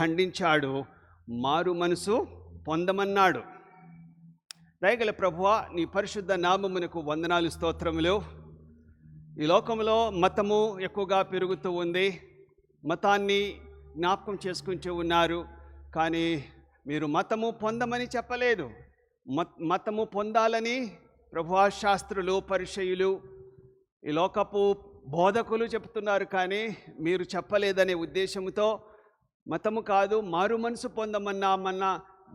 ఖండించాడు, మారు మనసు పొందమన్నాడు. దయగల ప్రభువా, నీ పరిశుద్ధ నామమునకు వందనాలు, స్తోత్రములు. ఈ లోకంలో మతము ఎక్కువగా పెరుగుతూ ఉంది. మతాన్ని జ్ఞాపకం చేసుకుంటూ ఉన్నారు. కానీ మీరు మతము పొందమని చెప్పలేదు. మతము పొందాలని ప్రభువా శాస్త్రులు, పరిసయ్యులు, ఈ లోకపు బోధకులు చెప్తున్నారు. కానీ మీరు చెప్పలేదనే ఉద్దేశంతో మతము కాదు, మారు మనసు పొందమన్న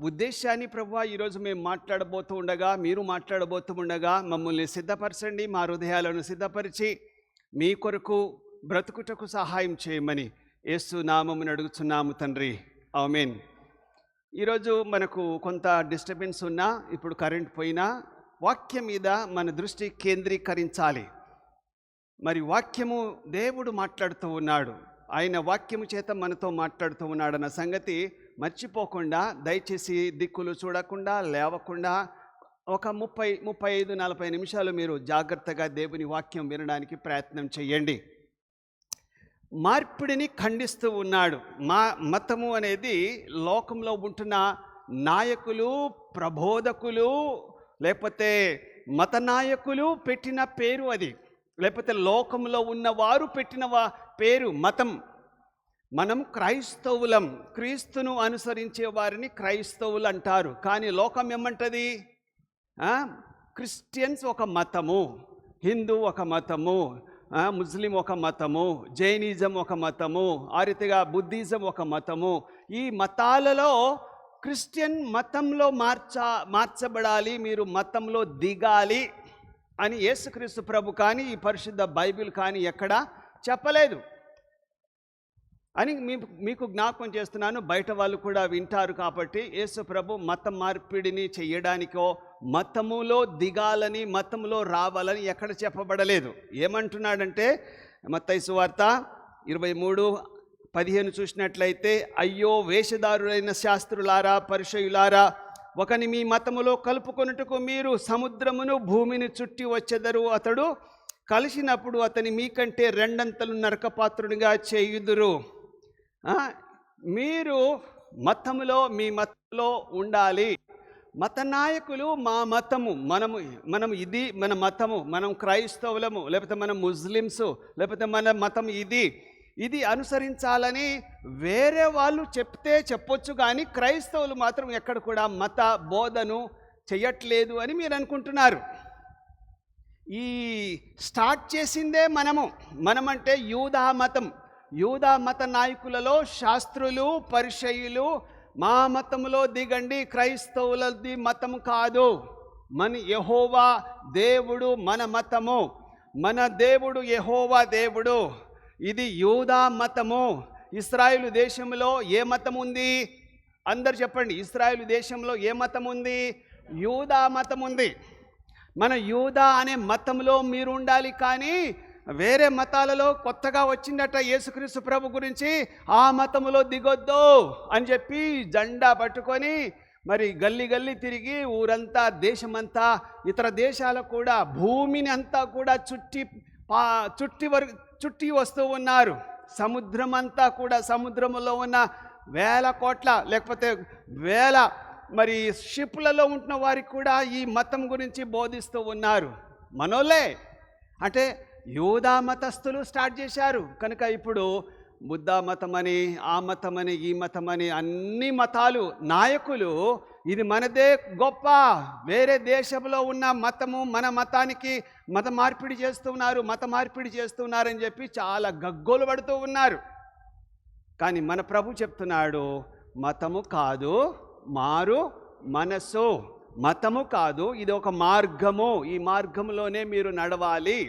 ఉద్దేశాన్ని ప్రభువా ఈరోజు మేము మాట్లాడబోతూ ఉండగా, మీరు మాట్లాడబోతూ ఉండగా మమ్మల్ని సిద్ధపరచండి. మా హృదయాలను సిద్ధపరిచి మీ కొరకు బ్రతుకుటకు సహాయం చేయమని యేసు నామమున అడుగుచున్నాము తండ్రి, ఆమేన్. ఈరోజు మనకు కొంత డిస్టర్బెన్స్ ఉన్నా, ఇప్పుడు కరెంట్ పోయినా వాక్యం మీద మన దృష్టి కేంద్రీకరించాలి. మరి వాక్యము దేవుడు మాట్లాడుతూ ఉన్నాడు, ఆయన వాక్యము చేత మనతో మాట్లాడుతూ ఉన్నాడన్న సంగతి మర్చిపోకుండా దయచేసి దిక్కులు చూడకుండా, లేవకుండా ఒక 35-40 నిమిషాలు మీరు జాగ్రత్తగా దేవుని వాక్యం వినడానికి ప్రయత్నం చేయండి. మార్పిడిని ఖండిస్తూ ఉన్నాడు. మతము అనేది లోకంలో ఉంటున్న నాయకులు, ప్రబోధకులు, లేకపోతే మత నాయకులు పెట్టిన పేరు అది, లేకపోతే లోకంలో ఉన్నవారు పెట్టిన పేరు మతం. మనం క్రైస్తవులం, క్రీస్తును అనుసరించే వారిని క్రైస్తవులు అంటారు. కానీ లోకం ఏమంటది? క్రిస్టియన్స్ ఒక మతము, హిందూ ఒక మతము, ముస్లిం ఒక మతము, జైనిజం ఒక మతము, ఆ రీతిగా బుద్ధిజం ఒక మతము. ఈ మతాలలో క్రిస్టియన్ మతంలో మార్చబడాలి, మీరు మతంలో దిగాలి అని యేసుక్రీస్తు ప్రభు కానీ ఈ పరిశుద్ధ బైబిల్ కానీ ఎక్కడా చెప్పలేదు అని మీకు జ్ఞాపకం చేస్తున్నాను. బయట వాళ్ళు కూడా వింటారు కాబట్టి యేసు ప్రభు మత మార్పిడిని చేయడానికో, మతములో దిగాలని, మతంలో రావాలని ఎక్కడ చెప్పబడలేదు. ఏమంటున్నాడంటే మత్తయి సువార్త 23:15 చూసినట్లయితే, అయ్యో వేషధారులైన శాస్త్రులారా, పరిసయ్యులారా, ఒకని మీ మతములో కలుపుకొనుటకు మీరు సముద్రమును భూమిని చుట్టి వచ్చెదరు. అతడు కలిసినప్పుడు అతని మీకంటే 2 అంతలు నరకపాత్రునిగా చేయుదురు. మీరు మతములో, మీ మతంలో ఉండాలి. మత నాయకులు మా మతము, మనం ఇది మన మతము, మనం క్రైస్తవులము, లేకపోతే మనం ముస్లిమ్స్, లేకపోతే మన మతం ఇది అనుసరించాలని వేరే వాళ్ళు చెప్తే చెప్పొచ్చు, కానీ క్రైస్తవులు మాత్రం ఎక్కడ కూడా మత బోధను చెయ్యట్లేదు అని మీరు అనుకుంటున్నారు. ఈ స్టార్ట్ చేసిందే మనమంటే యూదా మతం. యూదా మత నాయకులలో శాస్త్రులు, పరిసయ్యులు మా మతంలో దిగండి, క్రైస్తవులది మతము కాదు, మన యెహోవా దేవుడు మన మతము, మన దేవుడు యెహోవా దేవుడు, ఇది యూదా మతము. ఇశ్రాయేలు దేశంలో ఏ మతం ఉంది? అందరు చెప్పండి. ఇశ్రాయేలు దేశంలో ఏ మతం ఉంది? యూదా మతం ఉంది. మన యూదా అనే మతంలో మీరు ఉండాలి. కానీ వేరే మతాలలో కొత్తగా వచ్చిందట యేసుక్రీస్తు ప్రభు గురించి, ఆ మతములో దిగొద్దు అని చెప్పి జెండా పట్టుకొని మరి గల్లీ తిరిగి ఊరంతా, దేశమంతా, ఇతర దేశాలకు కూడా, భూమిని అంతా కూడా చుట్టి వస్తూ ఉన్నారు. సముద్రం అంతా కూడా, సముద్రంలో ఉన్న 1000 కోట్ల లేకపోతే 1000 మరి షిప్లలో ఉంటున్న వారికి కూడా ఈ మతం గురించి బోధిస్తూ ఉన్నారు. మనోళ్ళే అంటే యూదా మతస్థులు స్టార్ట్ చేశారు. కనుక ఇప్పుడు బుద్ధ మతమని, ఆ మతమని, ఈ మతమని, అన్ని మతాలు నాయకులు ఇది మనదే గొప్ప, వేరే దేశంలో ఉన్న మతము మన మతానికి మత మార్పిడి చేస్తున్నారని చెప్పి చాలా గగ్గోలు పడుతూ ఉన్నారు. కానీ మన ప్రభు చెప్తున్నాడు, మతము కాదు, మారు మనసు. మతము కాదు, ఇది ఒక మార్గము, ఈ మార్గంలోనే మీరు నడవాలి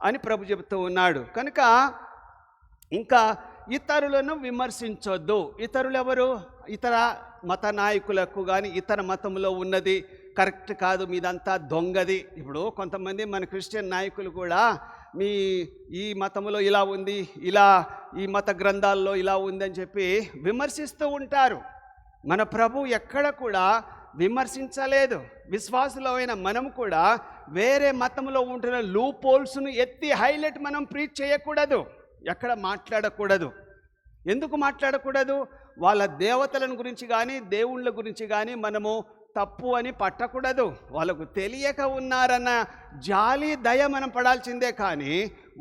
అని ప్రభు చెబుతూ ఉన్నాడు. కనుక ఇంకా ఇతరులను విమర్శించొద్దు. ఇతరులు ఎవరు? ఇతర మత నాయకులకు కానీ ఇతర మతంలో ఉన్నది కరెక్ట్ కాదు, మీదంతా దొంగది. ఇప్పుడు కొంతమంది మన క్రిస్టియన్ నాయకులు కూడా ఈ మతంలో ఇలా ఉంది, ఇలా ఈ మత గ్రంథాల్లో ఇలా ఉందని చెప్పి విమర్శిస్తూ ఉంటారు. మన ప్రభు ఎక్కడ కూడా విమర్శించలేదు. విశ్వాసులమైన మనం కూడా వేరే మతంలో ఉంటున్న లూప్ హోల్స్ను ఎత్తి హైలైట్ మనం ప్రీచ్ చేయకూడదు, ఎక్కడ మాట్లాడకూడదు. ఎందుకు మాట్లాడకూడదు? వాళ్ళ దేవతలను గురించి కానీ దేవుళ్ళ గురించి కానీ మనము తప్పు అని పట్టకూడదు. వాళ్ళకు తెలియక ఉన్నారన్న జాలి దయ మనం పడాల్సిందే, కానీ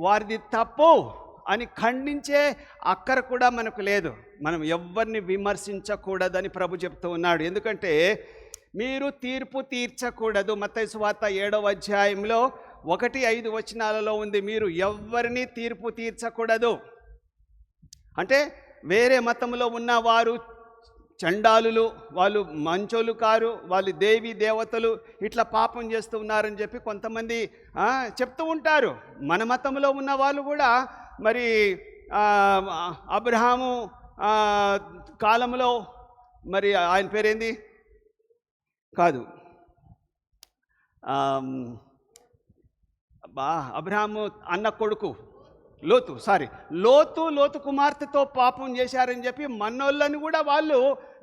వారిది తప్పు అని ఖండించే అక్కర కూడా మనకు లేదు. మనం ఎవరిని విమర్శించకూడదని ప్రభు చెప్తూ ఉన్నాడు. ఎందుకంటే మీరు తీర్పు తీర్చకూడదు. మత్తయి సువార్త 7వ అధ్యాయంలో 1-5 వచనాలలో ఉంది, మీరు ఎవరిని తీర్పు తీర్చకూడదు. అంటే వేరే మతంలో ఉన్న వారు చండాలులు, వాళ్ళు మంచోళ్ళు కారు, వాళ్ళు దేవి దేవతలు ఇట్లా పాపం చేస్తూ ఉన్నారని చెప్పి కొంతమంది చెప్తూ ఉంటారు. మన మతంలో ఉన్న వాళ్ళు కూడా మరి అబ్రహాము కాలంలో మరి ఆయన పేరేంది కాదు, అబ్రహాము అన్న కొడుకు లోతు కుమార్తెతో పాపం చేశారని చెప్పి మనోళ్ళని కూడా వాళ్ళు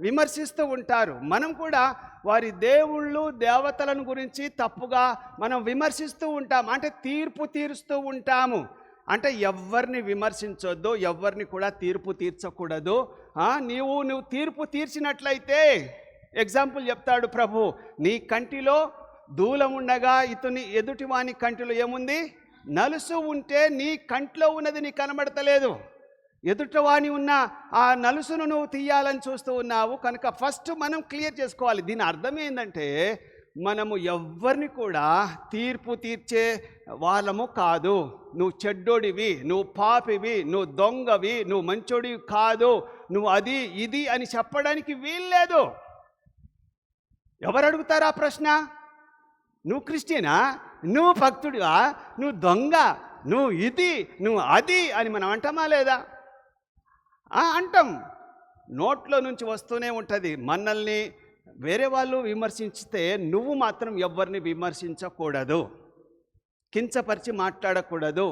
విమర్శిస్తూ ఉంటారు. మనం కూడా వారి దేవుళ్ళు దేవతలను గురించి తప్పుగా మనం విమర్శిస్తూ ఉంటాం, అంటే తీర్పు తీరుస్తూ ఉంటాము. అంటే ఎవరిని విమర్శించొద్దు, ఎవరిని కూడా తీర్పు తీర్చకూడదు. నువ్వు తీర్పు తీర్చినట్లయితే, ఎగ్జాంపుల్ చెప్తాడు ప్రభు, నీ కంటిలో దూలం ఉండగా ఎదుటివాని కంటిలో ఏముంది, నలుసు ఉంటే నీ కంట్లో ఉన్నది నీకు కనబడతలేదు, ఎదుటివాని ఉన్న ఆ నలుసును నువ్వు తీయాలని చూస్తూ ఉన్నావు. కనుక ఫస్ట్ మనం క్లియర్ చేసుకోవాలి. దీని అర్థం ఏంటంటే మనము ఎవరిని కూడా తీర్పు తీర్చే వాళ్ళము కాదు. నువ్వు చెడ్డోడివి, నువ్వు పాపివి, నువ్వు దొంగవి, నువ్వు మంచోడివి కాదు, నువ్వు అది ఇది అని చెప్పడానికి వీల్లేదు. ఎవరు అడుగుతారా ప్రశ్న? నువ్వు క్రిస్టియనా, నువ్వు భక్తుడివా, నువ్వు దొంగ, నువ్వు ఇది, నువ్వు అది అని మనం అంటామా లేదా? అంటాం. నోట్లో నుంచి వస్తూనే ఉంటుంది. మనల్ని వేరే వాళ్ళు విమర్శించితే నువ్వు మాత్రం ఎవరిని విమర్శించకూడదు, కించపరిచి మాట్లాడకూడదు,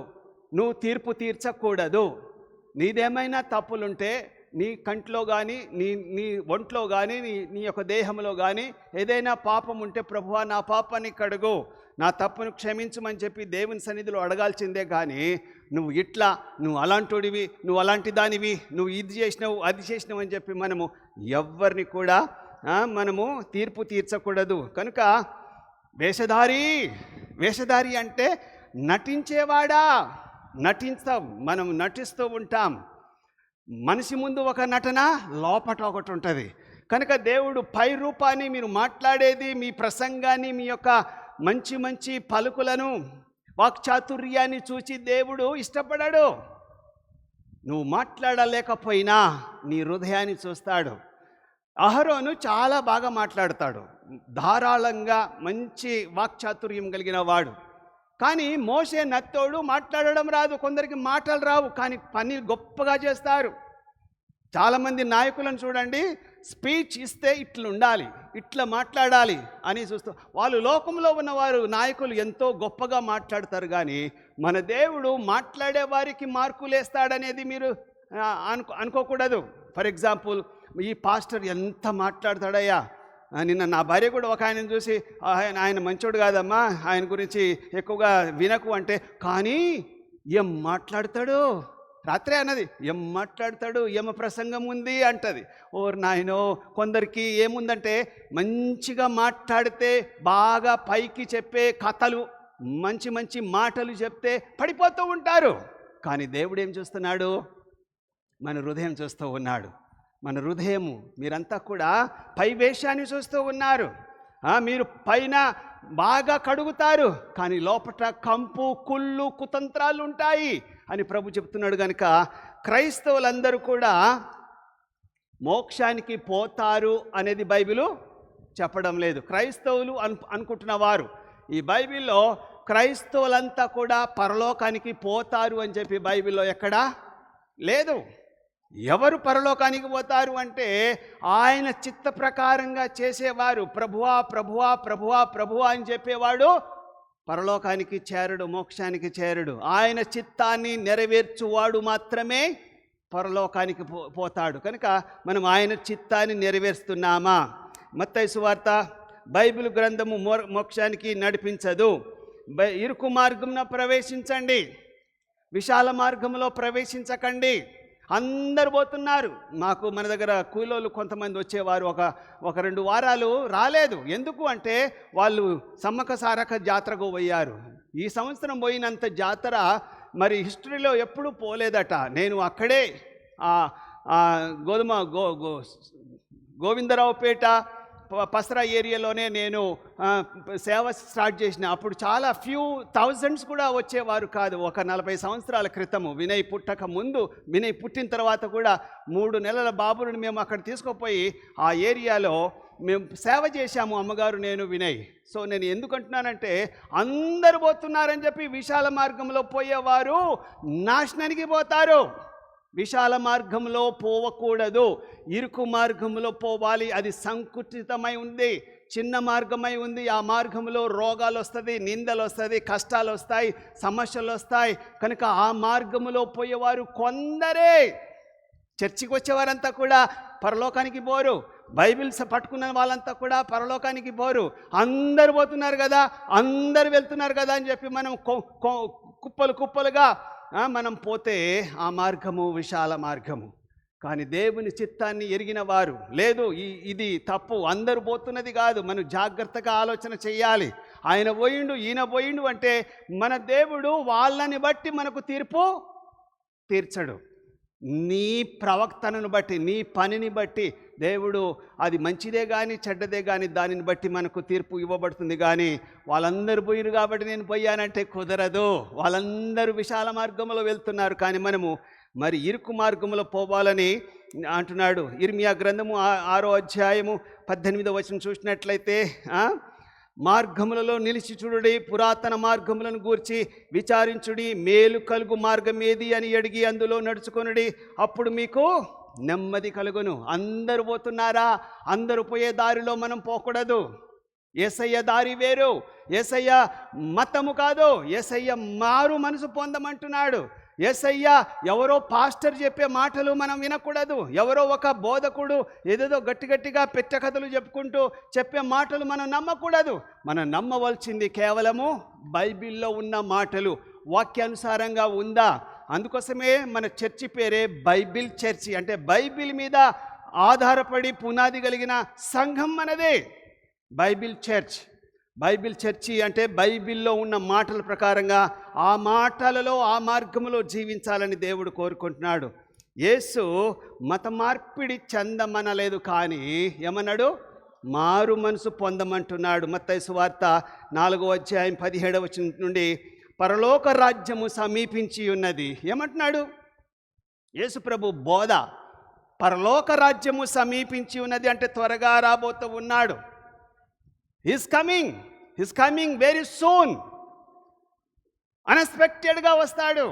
నువ్వు తీర్పు తీర్చకూడదు. నీదేమైనా తప్పులుంటే నీ కంట్లో కానీ నీ ఒంట్లో కానీ నీ యొక్క దేహంలో కానీ ఏదైనా పాపం ఉంటే, ప్రభువా నా పాపాన్ని కడుగు, నా తప్పును క్షమించమని చెప్పి దేవుని సన్నిధిలో అడగాల్సిందే. కానీ నువ్వు అలాంటివి, నువ్వు అలాంటి దానివి, నువ్వు ఇది చేసినావు అది చేసినావు అని చెప్పి మనము ఎవరిని కూడా మనము తీర్పు తీర్చకూడదు. కనుక వేషధారి అంటే నటించేవాడా, మనం నటిస్తూ ఉంటాం. మనిషి ముందు ఒక నటన, లోపట ఒకటి ఉంటుంది. కనుక దేవుడు పై రూపాన్ని, మీరు మాట్లాడేది, మీ ప్రసంగాన్ని, మీ యొక్క మంచి మంచి పలుకులను, వాక్చాతుర్యాన్ని చూసి దేవుడు ఇష్టపడాడు. నువ్వు మాట్లాడలేకపోయినా నీ హృదయాన్ని చూస్తాడు. అహరోను చాలా బాగా మాట్లాడతాడు, ధారాళంగా మంచి వాక్చాతుర్యం కలిగిన వాడు. కానీ మోషే నత్తోడు, మాట్లాడడం రాదు, కొందరికి మాటలు రావు, కానీ పని గొప్పగా చేస్తారు. చాలామంది నాయకులను చూడండి, స్పీచ్ ఇస్తే ఇట్లా ఉండాలి, ఇట్లా మాట్లాడాలి అని చూస్తూ, వాళ్ళు లోకంలో ఉన్నవారు నాయకులు ఎంతో గొప్పగా మాట్లాడతారు. కానీ మన దేవుడు మాట్లాడే వారికి మార్కులు వేస్తాడనేది మీరు అనుకోకూడదు. ఫర్ ఎగ్జాంపుల్, ఈ పాస్టర్ ఎంత మాట్లాడతాడయ్యా, నిన్న నా భార్య కూడా ఒక ఆయనను చూసి, ఆయన మంచోడు కాదమ్మా, ఆయన గురించి ఎక్కువగా వినకు అంటే, కానీ ఏం మాట్లాడతాడు, రాత్రే అన్నది, ఏం మాట్లాడతాడు, ఏమ ప్రసంగం ఉంది అంటది. ఓర్ నాయనో, కొందరికి ఏముందంటే మంచిగా మాట్లాడితే, బాగా పైకి చెప్పే కథలు, మంచి మంచి మాటలు చెప్తే పడిపోతూ ఉంటారు. కానీ దేవుడు ఏం చూస్తున్నాడు? మన హృదయం చూస్తూ ఉన్నాడు. మన హృదయము, మీరంతా కూడా పై వేషాన్ని చూస్తూ ఉన్నారు. మీరు పైన బాగా కడుగుతారు, కానీ లోపల కంపు, కుళ్ళు, కుతంత్రాలు ఉంటాయి అని ప్రభు చెప్తున్నాడు. కనుక క్రైస్తవులందరూ కూడా మోక్షానికి పోతారు అనేది బైబిలు చెప్పడం లేదు. క్రైస్తవులు అనుకుంటున్న వారు, ఈ బైబిల్లో క్రైస్తవులంతా కూడా పరలోకానికి పోతారు అని చెప్పి బైబిల్లో ఎక్కడా లేదు. ఎవరు పరలోకానికి పోతారు అంటే, ఆయన చిత్త ప్రకారంగా చేసేవారు. ప్రభువా ప్రభువా ప్రభువా ప్రభువా అని చెప్పేవాడు పరలోకానికి చేరడు, మోక్షానికి చేరడు. ఆయన చిత్తాన్ని నెరవేర్చువాడు మాత్రమే పరలోకానికి పోతాడు. కనుక మనం ఆయన చిత్తాన్ని నెరవేరుస్తున్నామా? మత్తయి సువార్త, బైబిల్ గ్రంథము మోక్షానికి నడిపించదు. ఇరుకు మార్గంలో ప్రవేశించండి, విశాల మార్గంలో ప్రవేశించకండి. అందరు పోతున్నారు. మాకు మన దగ్గర కూలోళ్ళు కొంతమంది వచ్చేవారు, ఒక 2 వారాలు రాలేదు. ఎందుకు అంటే వాళ్ళు సమ్మక సారక జాతరకు పోయారు. ఈ సంవత్సరం పోయినంత జాతర మరి హిస్టరీలో ఎప్పుడూ పోలేదట. నేను అక్కడే గోవిందరావుపేట పసరా ఏరియాలోనే నేను సేవ స్టార్ట్ చేసిన. అప్పుడు చాలా ఫ్యూ థౌజండ్స్ కూడా వచ్చేవారు కాదు. ఒక 40 సంవత్సరాల క్రితము, వినయ్ పుట్టక ముందు, వినయ్ పుట్టిన తర్వాత కూడా 3 నెలల బాబుని మేము అక్కడ తీసుకుపోయి ఆ ఏరియాలో మేము సేవ చేశాము, అమ్మగారు, నేను, వినయ్. సో నేను ఎందుకంటున్నానంటే అందరు పోతున్నారని చెప్పి విశాల మార్గంలో పోయేవారు నాశనానికి పోతారు. విశాల మార్గంలో పోవకూడదు, ఇరుకు మార్గంలో పోవాలి. అది సంకుచితమై ఉంది, చిన్న మార్గమై ఉంది. ఆ మార్గంలో రోగాలు వస్తుంది, నిందలు వస్తుంది, కష్టాలు వస్తాయి, సమస్యలు వస్తాయి. కనుక ఆ మార్గంలో పోయేవారు కొందరే. చర్చికి వచ్చేవారంతా కూడా పరలోకానికి పోరు, బైబిల్స్ పట్టుకున్న వాళ్ళంతా కూడా పరలోకానికి పోరు. అందరు పోతున్నారు కదా, అందరు వెళ్తున్నారు కదా అని చెప్పి మనం కుప్పలుగా మనం పోతే ఆ మార్గము విశాల మార్గము. కానీ దేవుని చిత్తాన్ని ఎరిగిన వారు లేదు, ఇది తప్పు, అందరూ పోతున్నది కాదు, మనం జాగ్రత్తగా ఆలోచన చేయాలి. ఆయన పోయిండు, ఈయన పోయిండు అంటే మన దేవుడు వాళ్ళని బట్టి మనకు తీర్పు తీర్చడు. నీ ప్రవక్తనను బట్టి, నీ పనిని బట్టి దేవుడు, అది మంచిదే కానీ చెడ్డదే కానీ దానిని బట్టి మనకు తీర్పు ఇవ్వబడుతుంది. కానీ వాళ్ళందరూ పోయిరు కాబట్టి నేను పోయానంటే కుదరదు. వాళ్ళందరూ విశాల మార్గంలో వెళ్తున్నారు, కానీ మనము మరి ఇరుకు మార్గంలో పోవాలని అంటున్నాడు. ఇర్మియా గ్రంథము 6వ అధ్యాయము 18వ వచనం చూసినట్లయితే, మార్గములలో నిలిచి చూడుడి, పురాతన మార్గములను గూర్చి విచారించుడి, మేలు కలుగు మార్గం ఏది అని అడిగి అందులో నడుచుకొనుడి, అప్పుడు మీకు నెమ్మది కలుగును. అందరూ పోతున్నారా? అందరూ పోయే దారిలో మనం పోకూడదు. యేసయ్య దారి వేరు, యేసయ్య మతము కాదు, యేసయ్య మారు మనసు పొందమంటున్నాడు. యేసయ్య ఎవరో పాస్టర్ చెప్పే మాటలు మనం వినకూడదు. ఎవరో ఒక బోధకుడు ఏదేదో గట్టిగా పెట్టకథలు చెప్పుకుంటూ చెప్పే మాటలు మనం నమ్మకూడదు. మనం నమ్మవలసింది కేవలము బైబిల్లో ఉన్న మాటలు, వాక్యానుసారంగా ఉందా. అందుకోసమే మన చర్చి పేరే బైబిల్ చర్చి. అంటే బైబిల్ మీద ఆధారపడి పునాది కలిగిన సంఘం మనదే బైబిల్ చర్చ్. బైబిల్ చర్చి అంటే బైబిల్లో ఉన్న మాటల ప్రకారంగా ఆ మాటలలో ఆ మార్గంలో జీవించాలని దేవుడు కోరుకుంటున్నాడు. యేసు మత మార్పిడి చెందమనలేదు, కానీ ఏమన్నాడు? మారు మనసు పొందమంటున్నాడు. మత్తయి సువార్త 4వ అధ్యాయం 17వ వచనం నుండి, పరలోక రాజ్యము సమీపించి ఉన్నది. ఏమంటున్నాడు యేసు ప్రభు బోధ? పరలోక రాజ్యము సమీపించి ఉన్నది అంటే త్వరగా రాబోతూ ఉన్నాడు. He's coming very soon. అన్ఎక్స్పెక్టెడ్గా వస్తాడు,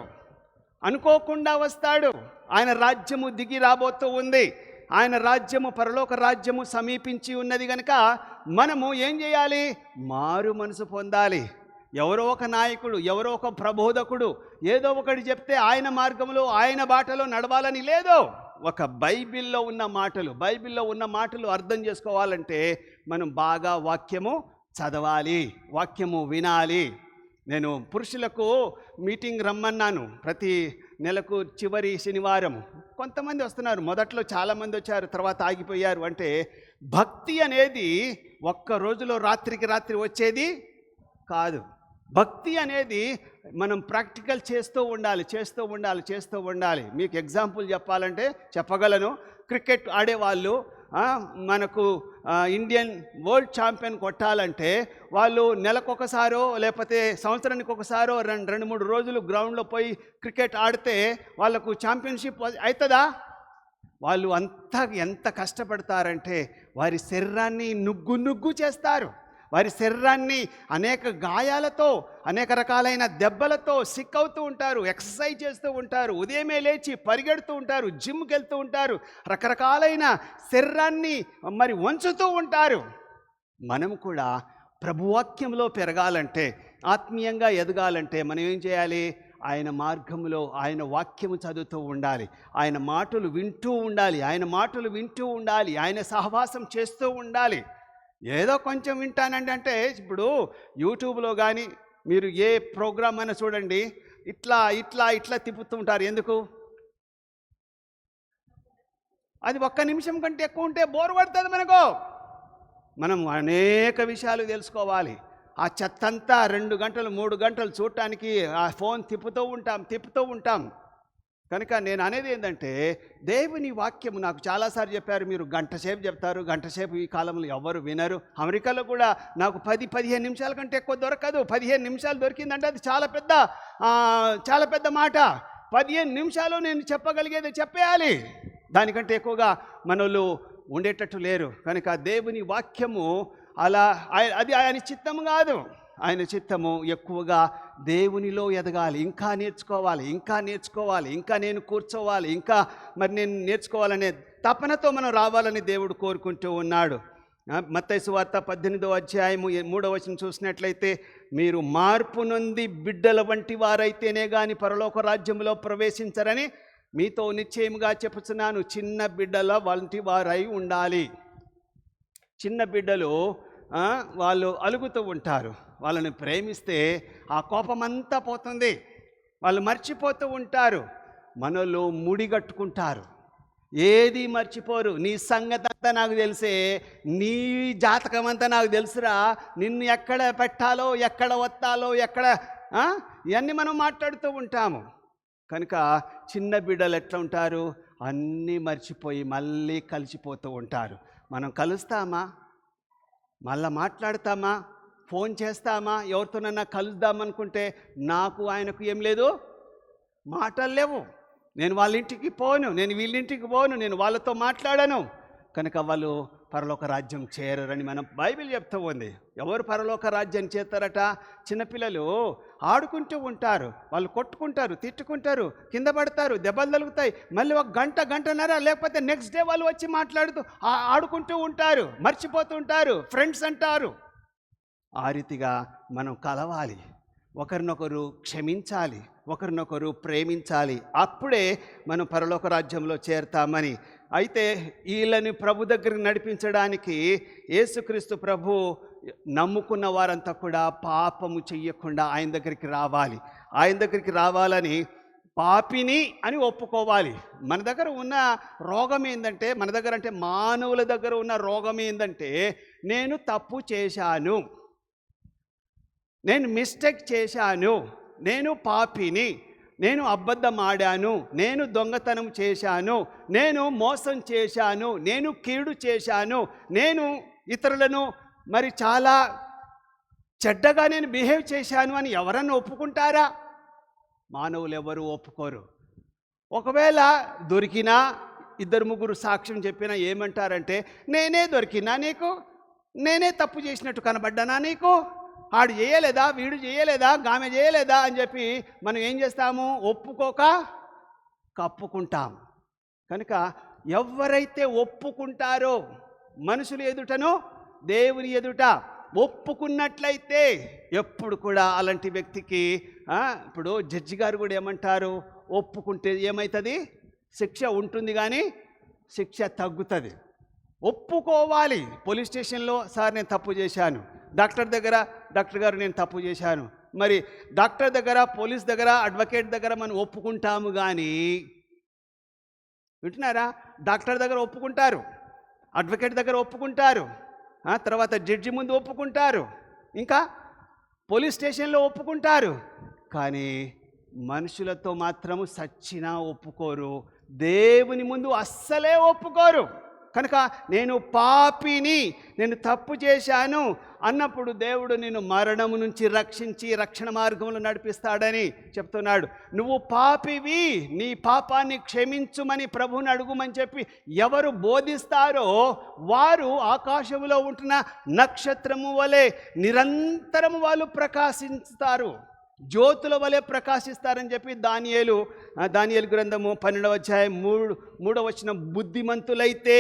అనుకోకుండా వస్తాడు. ఆయన రాజ్యము దిగి రాబోతూ ఉంది. ఆయన రాజ్యము, పరలోక రాజ్యము సమీపించి ఉన్నది కనుక మనము ఏం చేయాలి? మారు మనసు పొందాలి. ఎవరో ఒక నాయకుడు, ఎవరో ఒక ప్రబోధకుడు ఏదో ఒకటి చెప్తే ఆయన మార్గంలో, ఆయన బాటలో నడవాలని లేదు. ఒక బైబిల్లో ఉన్న మాటలు అర్థం చేసుకోవాలంటే మనం బాగా వాక్యము చదవాలి, వాక్యము వినాలి. నేను పురుషులకు మీటింగ్ రమ్మన్నాను ప్రతి నెలకు చివరి శనివారం. కొంతమంది వస్తున్నారు, మొదట్లో చాలామంది వచ్చారు, తర్వాత ఆగిపోయారు. అంటే భక్తి అనేది ఒక్క రోజులో రాత్రికి రాత్రి వచ్చేది కాదు. భక్తి అనేది మనం ప్రాక్టికల్ చేస్తూ ఉండాలి. మీకు ఎగ్జాంపుల్ చెప్పాలంటే చెప్పగలను. క్రికెట్ ఆడేవాళ్ళు మనకు ఇండియన్ వరల్డ్ ఛాంపియన్ కొట్టాలంటే వాళ్ళు నెలకొకసారో లేకపోతే సంవత్సరానికి ఒకసారో 2-3 రోజులు గ్రౌండ్లో పోయి క్రికెట్ ఆడితే వాళ్ళకు ఛాంపియన్షిప్ అవుతుందా? వాళ్ళు ఎంత కష్టపడతారంటే వారి శరీరాన్ని నుగ్గు చేస్తారు. వారి శరీరాన్ని అనేక గాయాలతో, అనేక రకాలైన దెబ్బలతో సిక్ అవుతూ ఉంటారు, ఎక్సర్సైజ్ చేస్తూ ఉంటారు, ఉదయమే లేచి పరిగెడుతూ ఉంటారు, జిమ్కి వెళ్తూ ఉంటారు, రకరకాలైన శరీరాన్ని మరి వంచుతూ ఉంటారు. మనం కూడా ప్రభువాక్యంలో పెరగాలంటే, ఆత్మీయంగా ఎదగాలంటే మనం ఏం చేయాలి? ఆయన మార్గంలో, ఆయన వాక్యము చదువుతూ ఉండాలి, ఆయన మాటలు వింటూ ఉండాలి, ఆయన సహవాసం చేస్తూ ఉండాలి. ఏదో కొంచెం వింటానండి అంటే, ఇప్పుడు యూట్యూబ్లో కానీ మీరు ఏ ప్రోగ్రామ్ అయినా చూడండి, ఇట్లా తిప్పుతూ ఉంటారు. ఎందుకు? అది 1 నిమిషం కంటే ఎక్కువ ఉంటే బోర్ కొడుతుంది మనకు. మనం అనేక విషయాలు తెలుసుకోవాలి. ఆ చెత్తంతా 2 గంటలు 3 గంటలు చూడటానికి ఆ ఫోన్ తిప్పుతూ ఉంటాం. కనుక నేను అనేది ఏంటంటే, దేవుని వాక్యము నాకు చాలాసార్లు చెప్పారు, మీరు గంట సేపు చెప్తారు, గంట సేపు ఈ కాలంలో ఎవ్వరు వినరు. అమెరికాలో కూడా నాకు 10-15 నిమిషాల కంటే ఎక్కువ దొరకదు. 15 నిమిషాలు దొరికిందంటే అది చాలా పెద్ద మాట. 15 నిమిషాలు నేను చెప్పగలిగేది చెప్పేయాలి. దానికంటే ఎక్కువగా మనోళ్ళు ఉండేటట్టు లేరు. కనుక దేవుని వాక్యము అలా అది ఆయన చిత్తము కాదు. ఆయన చిత్తము ఎక్కువగా దేవునిలో ఎదగాలి, ఇంకా నేర్చుకోవాలి, ఇంకా నేను కూర్చోవాలి, నేను నేర్చుకోవాలనే తపనతో మనం రావాలని దేవుడు కోరుకుంటూ ఉన్నాడు. మత్తయి సువార్త 18వ అధ్యాయము 3వ వచనం చూసినట్లయితే, మీరు మార్పు నొంది బిడ్డల వంటి వారైతేనే కానీ పరలోక రాజ్యంలో ప్రవేశించరని మీతో నిశ్చయముగా చెప్పుచున్నాను. చిన్న బిడ్డల వంటి వారై ఉండాలి. చిన్న బిడ్డలు వాళ్ళు అలుగుతూ ఉంటారు. వాళ్ళని ప్రేమిస్తే ఆ కోపమంతా పోతుంది. వాళ్ళు మర్చిపోతూ ఉంటారు. మనలో ముడిగట్టుకుంటారు, ఏది మర్చిపోరు. నీ సంగతి అంతా నాకు తెలిసే, నీ జాతకం అంతా నాకు తెలుసురా, నిన్ను ఎక్కడ పెట్టాలో, ఎక్కడ వత్తాలో, ఇవన్నీ మనం మాట్లాడుతూ ఉంటాము. కనుక చిన్న బిడ్డలు ఎట్లా ఉంటారు, అన్నీ మర్చిపోయి మళ్ళీ కలిసిపోతూ ఉంటారు. మనం కలుస్తామా, మళ్ళీ మాట్లాడతామా, ఫోన్ చేస్తామా, ఎవరితోనన్నా కలుద్దామనుకుంటే నాకు ఆయనకు ఏం లేదు, మాటలు లేవు. నేను వాళ్ళ ఇంటికి పోను, నేను వీళ్ళింటికి పోను, నేను వాళ్ళతో మాట్లాడను. కనుక వాళ్ళు పరలోక రాజ్యం చేరరని మనం బైబిల్ చెప్తూ ఉంది. ఎవరు పరలోక రాజ్యాన్ని చేస్తారట? చిన్నపిల్లలు ఆడుకుంటూ ఉంటారు, వాళ్ళు కొట్టుకుంటారు, తిట్టుకుంటారు, కింద పడతారు, దెబ్బలు తగులుతాయి. మళ్ళీ 1 గంటన్నర లేకపోతే నెక్స్ట్ డే వాళ్ళు వచ్చి మాట్లాడుతూ ఆడుకుంటూ ఉంటారు, మర్చిపోతూ ఉంటారు, ఫ్రెండ్స్ అంటారు. ఆ రీతిగా మనం కలవాలి, ఒకరినొకరు క్షమించాలి, ఒకరినొకరు ప్రేమించాలి. అప్పుడే మనం పరలోక రాజ్యంలో చేరుతామని. అయితే వీళ్ళని ప్రభు దగ్గరికి నడిపించడానికి యేసుక్రీస్తు ప్రభు నమ్ముకున్న వారంతా కూడా పాపము చెయ్యకుండా ఆయన దగ్గరికి రావాలి. ఆయన దగ్గరికి రావాలని పాపిని అని ఒప్పుకోవాలి. మన దగ్గర ఉన్న రోగం ఏంటంటే, మానవుల దగ్గర ఉన్న రోగం ఏంటంటే, నేను తప్పు చేశాను, నేను మిస్టేక్ చేశాను, నేను పాపిని, నేను అబద్ధం ఆడాను, నేను దొంగతనం చేశాను, నేను మోసం చేశాను, నేను కీడు చేశాను, నేను ఇతరులను చాలా చెడ్డగా నేను బిహేవ్ చేశాను అని ఎవరన్నా ఒప్పుకుంటారా? మానవులు ఎవరు ఒప్పుకోరు. ఒకవేళ దొరికినా 2-3 సాక్ష్యం చెప్పినా ఏమంటారంటే, నేనే దొరికినా నీకు, నేనే తప్పు చేసినట్టు కనబడ్డానా నీకు, ఆడు చేయలేదా, వీడు చేయలేదా, ఆమె చేయలేదా అని చెప్పి మనం ఏం చేస్తాము, ఒప్పుకోక కప్పుకుంటాం. కనుక ఎవరైతే ఒప్పుకుంటారో మనుషులు ఎదుటను దేవుని ఎదుట ఒప్పుకున్నట్లయితే ఎప్పుడు కూడా అలాంటి వ్యక్తికి ఇప్పుడు జడ్జి గారు కూడా ఏమంటారు, ఒప్పుకుంటే ఏమవుతుంది, శిక్ష ఉంటుంది కానీ శిక్ష తగ్గుతుంది. ఒప్పుకోవాలి. పోలీస్ స్టేషన్లో సార్ నేను తప్పు చేశాను, డాక్టర్ గారు నేను తప్పు చేశాను. మరి డాక్టర్ దగ్గర, పోలీస్ దగ్గర, అడ్వకేట్ దగ్గర మనం ఒప్పుకుంటాము కానీ, వింటున్నారా, డాక్టర్ దగ్గర ఒప్పుకుంటారు, అడ్వకేట్ దగ్గర ఒప్పుకుంటారు, తర్వాత జడ్జి ముందు ఒప్పుకుంటారు, ఇంకా పోలీస్ స్టేషన్లో ఒప్పుకుంటారు. కానీ మనుషులతో మాత్రము సచ్చినా ఒప్పుకోరు, దేవుని ముందు అస్సలే ఒప్పుకోరు. కనుక నేను పాపిని, నేను తప్పు చేశాను అన్నప్పుడు దేవుడు నిన్ను మరణము నుంచి రక్షించి రక్షణ మార్గంలో నడిపిస్తాడని చెప్తున్నాడు. నువ్వు పాపివి, నీ పాపాన్ని క్షమించుమని ప్రభువుని అడుగుమని చెప్పి ఎవరు బోధిస్తారో వారు ఆకాశంలో ఉంటున్న నక్షత్రము వలె నిరంతరము వాళ్ళు ప్రకాశిస్తారు, జ్యోతుల వలె ప్రకాశిస్తారని చెప్పి దానియేలు గ్రంథము 12వ అధ్యాయం 3వ వచనం, బుద్ధిమంతులైతే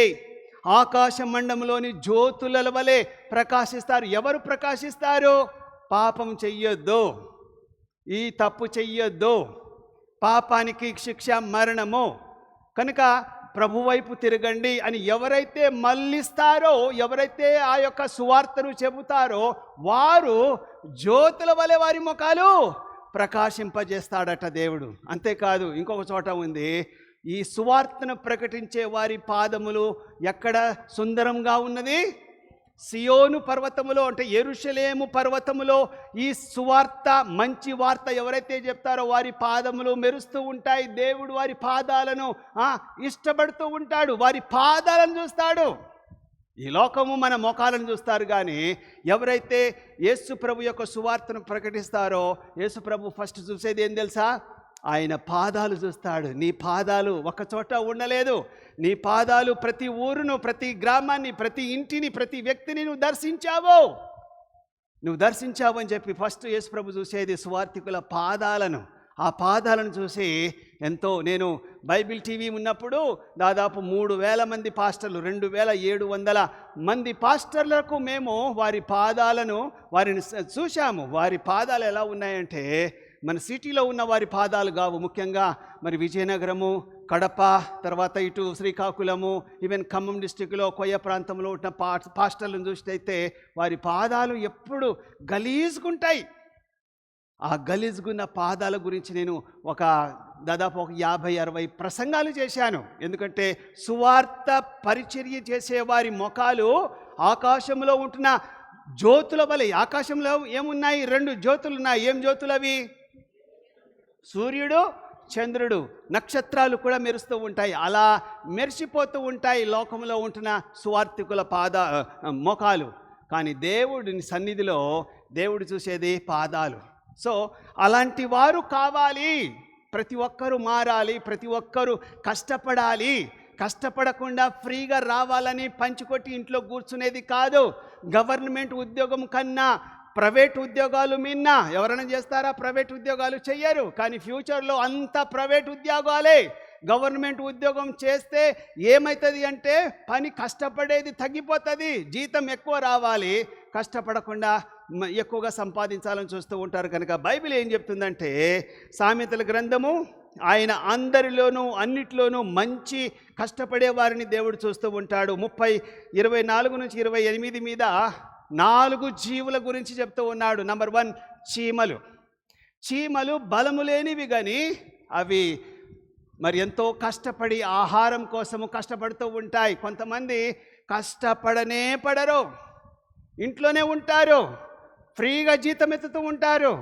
ఆకాశ మండలంలోని జ్యోతుల వలె ప్రకాశిస్తారు. ఎవరు ప్రకాశిస్తారు? పాపం చెయ్యొద్దు, ఈ తప్పు చెయ్యొద్దు, పాపానికి శిక్ష మరణము, కనుక ప్రభు వైపు తిరగండి అని ఎవరైతే మళ్ళిస్తారో, ఎవరైతే ఆ యొక్క సువార్తను చెబుతారో వారు జ్యోతుల వలె వారి ముఖాలు ప్రకాశింపజేస్తాడట దేవుడు. అంతేకాదు, ఇంకొక చోట ఉంది, ఈ సువార్తను ప్రకటించే వారి పాదములు ఎక్కడ సుందరంగా ఉన్నది? సియోను పర్వతములో, అంటే యెరూషలేము పర్వతములో ఈ సువార్త, మంచి వార్త ఎవరైతే చెప్తారో వారి పాదములు మెరుస్తూ ఉంటాయి. దేవుడు వారి పాదాలను ఇష్టపడుతూ ఉంటాడు, వారి పాదాలను చూస్తాడు. ఈ లోకము మన మోకాలను చూస్తారు, కానీ ఎవరైతే యేసు ప్రభు యొక్క సువార్తను ప్రకటిస్తారో యేసు ప్రభు ఫస్ట్ చూసేది ఏం తెలుసా? ఆయన పాదాలు చూస్తాడు. నీ పాదాలు ఒక చోట ఉండలేదు. నీ పాదాలు ప్రతి ఊరును, ప్రతి గ్రామాన్ని, ప్రతి ఇంటిని, ప్రతి వ్యక్తిని నువ్వు దర్శించావు అని చెప్పి ఫస్ట్ యేసు ప్రభు చూసేది సువార్థికుల పాదాలను. ఆ పాదాలను చూసి ఎంతో, నేను బైబిల్ టీవీ ఉన్నప్పుడు దాదాపు 3,000 మంది పాస్టర్లు, 2,700 మంది పాస్టర్లకు మేము వారిని చూశాము. వారి పాదాలు ఎలా ఉన్నాయంటే మన సిటీలో ఉన్న వారి పాదాలు కావు. ముఖ్యంగా మరి విజయనగరము, కడప, తర్వాత ఇటు శ్రీకాకుళము, ఈవెన్ ఖమ్మం డిస్టిక్లో కొయ్య ప్రాంతంలో ఉన్న పాస్టర్లను చూసినైతే వారి పాదాలు ఎప్పుడు గలీజుకుంటాయి. ఆ గలీజుగున్న పాదాల గురించి నేను దాదాపు 50-60 ప్రసంగాలు చేశాను. ఎందుకంటే సువార్త పరిచర్య చేసేవారి ముఖాలు ఆకాశంలో ఉంటున్న జ్యోతుల వలె. ఆకాశంలో ఏమున్నాయి? 2 జ్యోతులు ఉన్నాయి. ఏం జ్యోతులు అవి? సూర్యుడు, చంద్రుడు, నక్షత్రాలు కూడా మెరుస్తూ ఉంటాయి. అలా మెరిసిపోతూ ఉంటాయి లోకంలో ఉంటున్న సువార్థికుల మోకాలు. కానీ దేవుడిని సన్నిధిలో దేవుడు చూసేది పాదాలు. సో అలాంటి వారు కావాలి. ప్రతి ఒక్కరూ మారాలి, ప్రతి ఒక్కరూ కష్టపడాలి. కష్టపడకుండా ఫ్రీగా రావాలని పంచికొట్టి ఇంట్లో కూర్చునేది కాదు. గవర్నమెంట్ ఉద్యోగం కన్నా ప్రైవేట్ ఉద్యోగాలు మిన్నా. ఎవరైనా చేస్తారా? ప్రైవేట్ ఉద్యోగాలు చెయ్యరు. కానీ ఫ్యూచర్లో అంతా ప్రైవేట్ ఉద్యోగాలే. గవర్నమెంట్ ఉద్యోగం చేస్తే ఏమవుతుంది అంటే పని కష్టపడేది తగ్గిపోతుంది, జీతం ఎక్కువ రావాలి, కష్టపడకుండా ఎక్కువగా సంపాదించాలని చూస్తూ ఉంటారు. కనుక బైబిల్ ఏం చెప్తుందంటే, సామెతల గ్రంథము, ఆయన అందరిలోనూ అన్నిట్లోనూ మంచి కష్టపడే వారిని దేవుడు చూస్తూ ఉంటాడు. 24 నుంచి 28 మీద 4 జీవుల గురించి చెప్తూ ఉన్నాడు. నంబర్ 1 చీమలు. చీమలు బలము లేనివి, కానీ అవి మరి ఎంతో కష్టపడి ఆహారం కోసము కష్టపడుతూ ఉంటాయి. కొంతమంది పడరు, ఇంట్లోనే ఉంటారు, ఫ్రీగా జీతం ఎత్తుతూ ఉంటారు.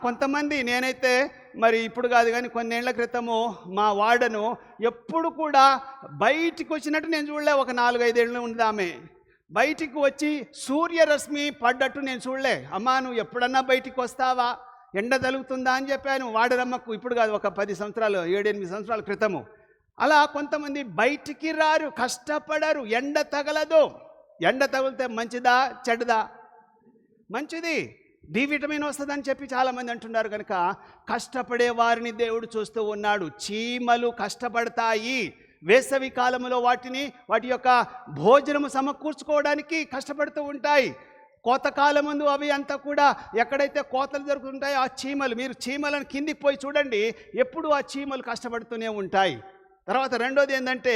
కొంతమంది, నేనైతే మరి ఇప్పుడు కాదు కానీ కొన్నేళ్ల క్రితము మా వార్డను ఎప్పుడు కూడా బయటికి వచ్చినట్టు నేను చూడలే. ఒక 4-5 ఏళ్ళు ఉంది ఆమె. బయటికి వచ్చి సూర్యరశ్మి పడ్డట్టు నేను చూడలే. అమ్మా, నువ్వు ఎప్పుడన్నా బయటికి వస్తావా, ఎండ తగులుతుందా అని చెప్పాను వాడరమ్మకు. ఇప్పుడు కాదు, ఒక 10 సంవత్సరాలు, 7-8 సంవత్సరాల క్రితము. అలా కొంతమంది బయటికి రారు, కష్టపడరు, ఎండ తగలదు. ఎండ తగిలితే మంచిదా చెడ్డదా? మంచిది, డి విటమిన్ వస్తుందని చెప్పి చాలామంది అంటున్నారు. కనుక కష్టపడే వారిని దేవుడు చూస్తూ ఉన్నాడు. చీమలు కష్టపడతాయి. వేసవి కాలంలో వాటి యొక్క భోజనము సమకూర్చుకోవడానికి కష్టపడుతూ ఉంటాయి. కోతకాలం ముందు అవి అంతా కూడా ఎక్కడైతే కోతలు జరుగుతుంటాయో ఆ చీమలు, మీరు చీమలను కిందికి పోయి చూడండి, ఎప్పుడు ఆ చీమలు కష్టపడుతూనే ఉంటాయి. తర్వాత రెండోది ఏంటంటే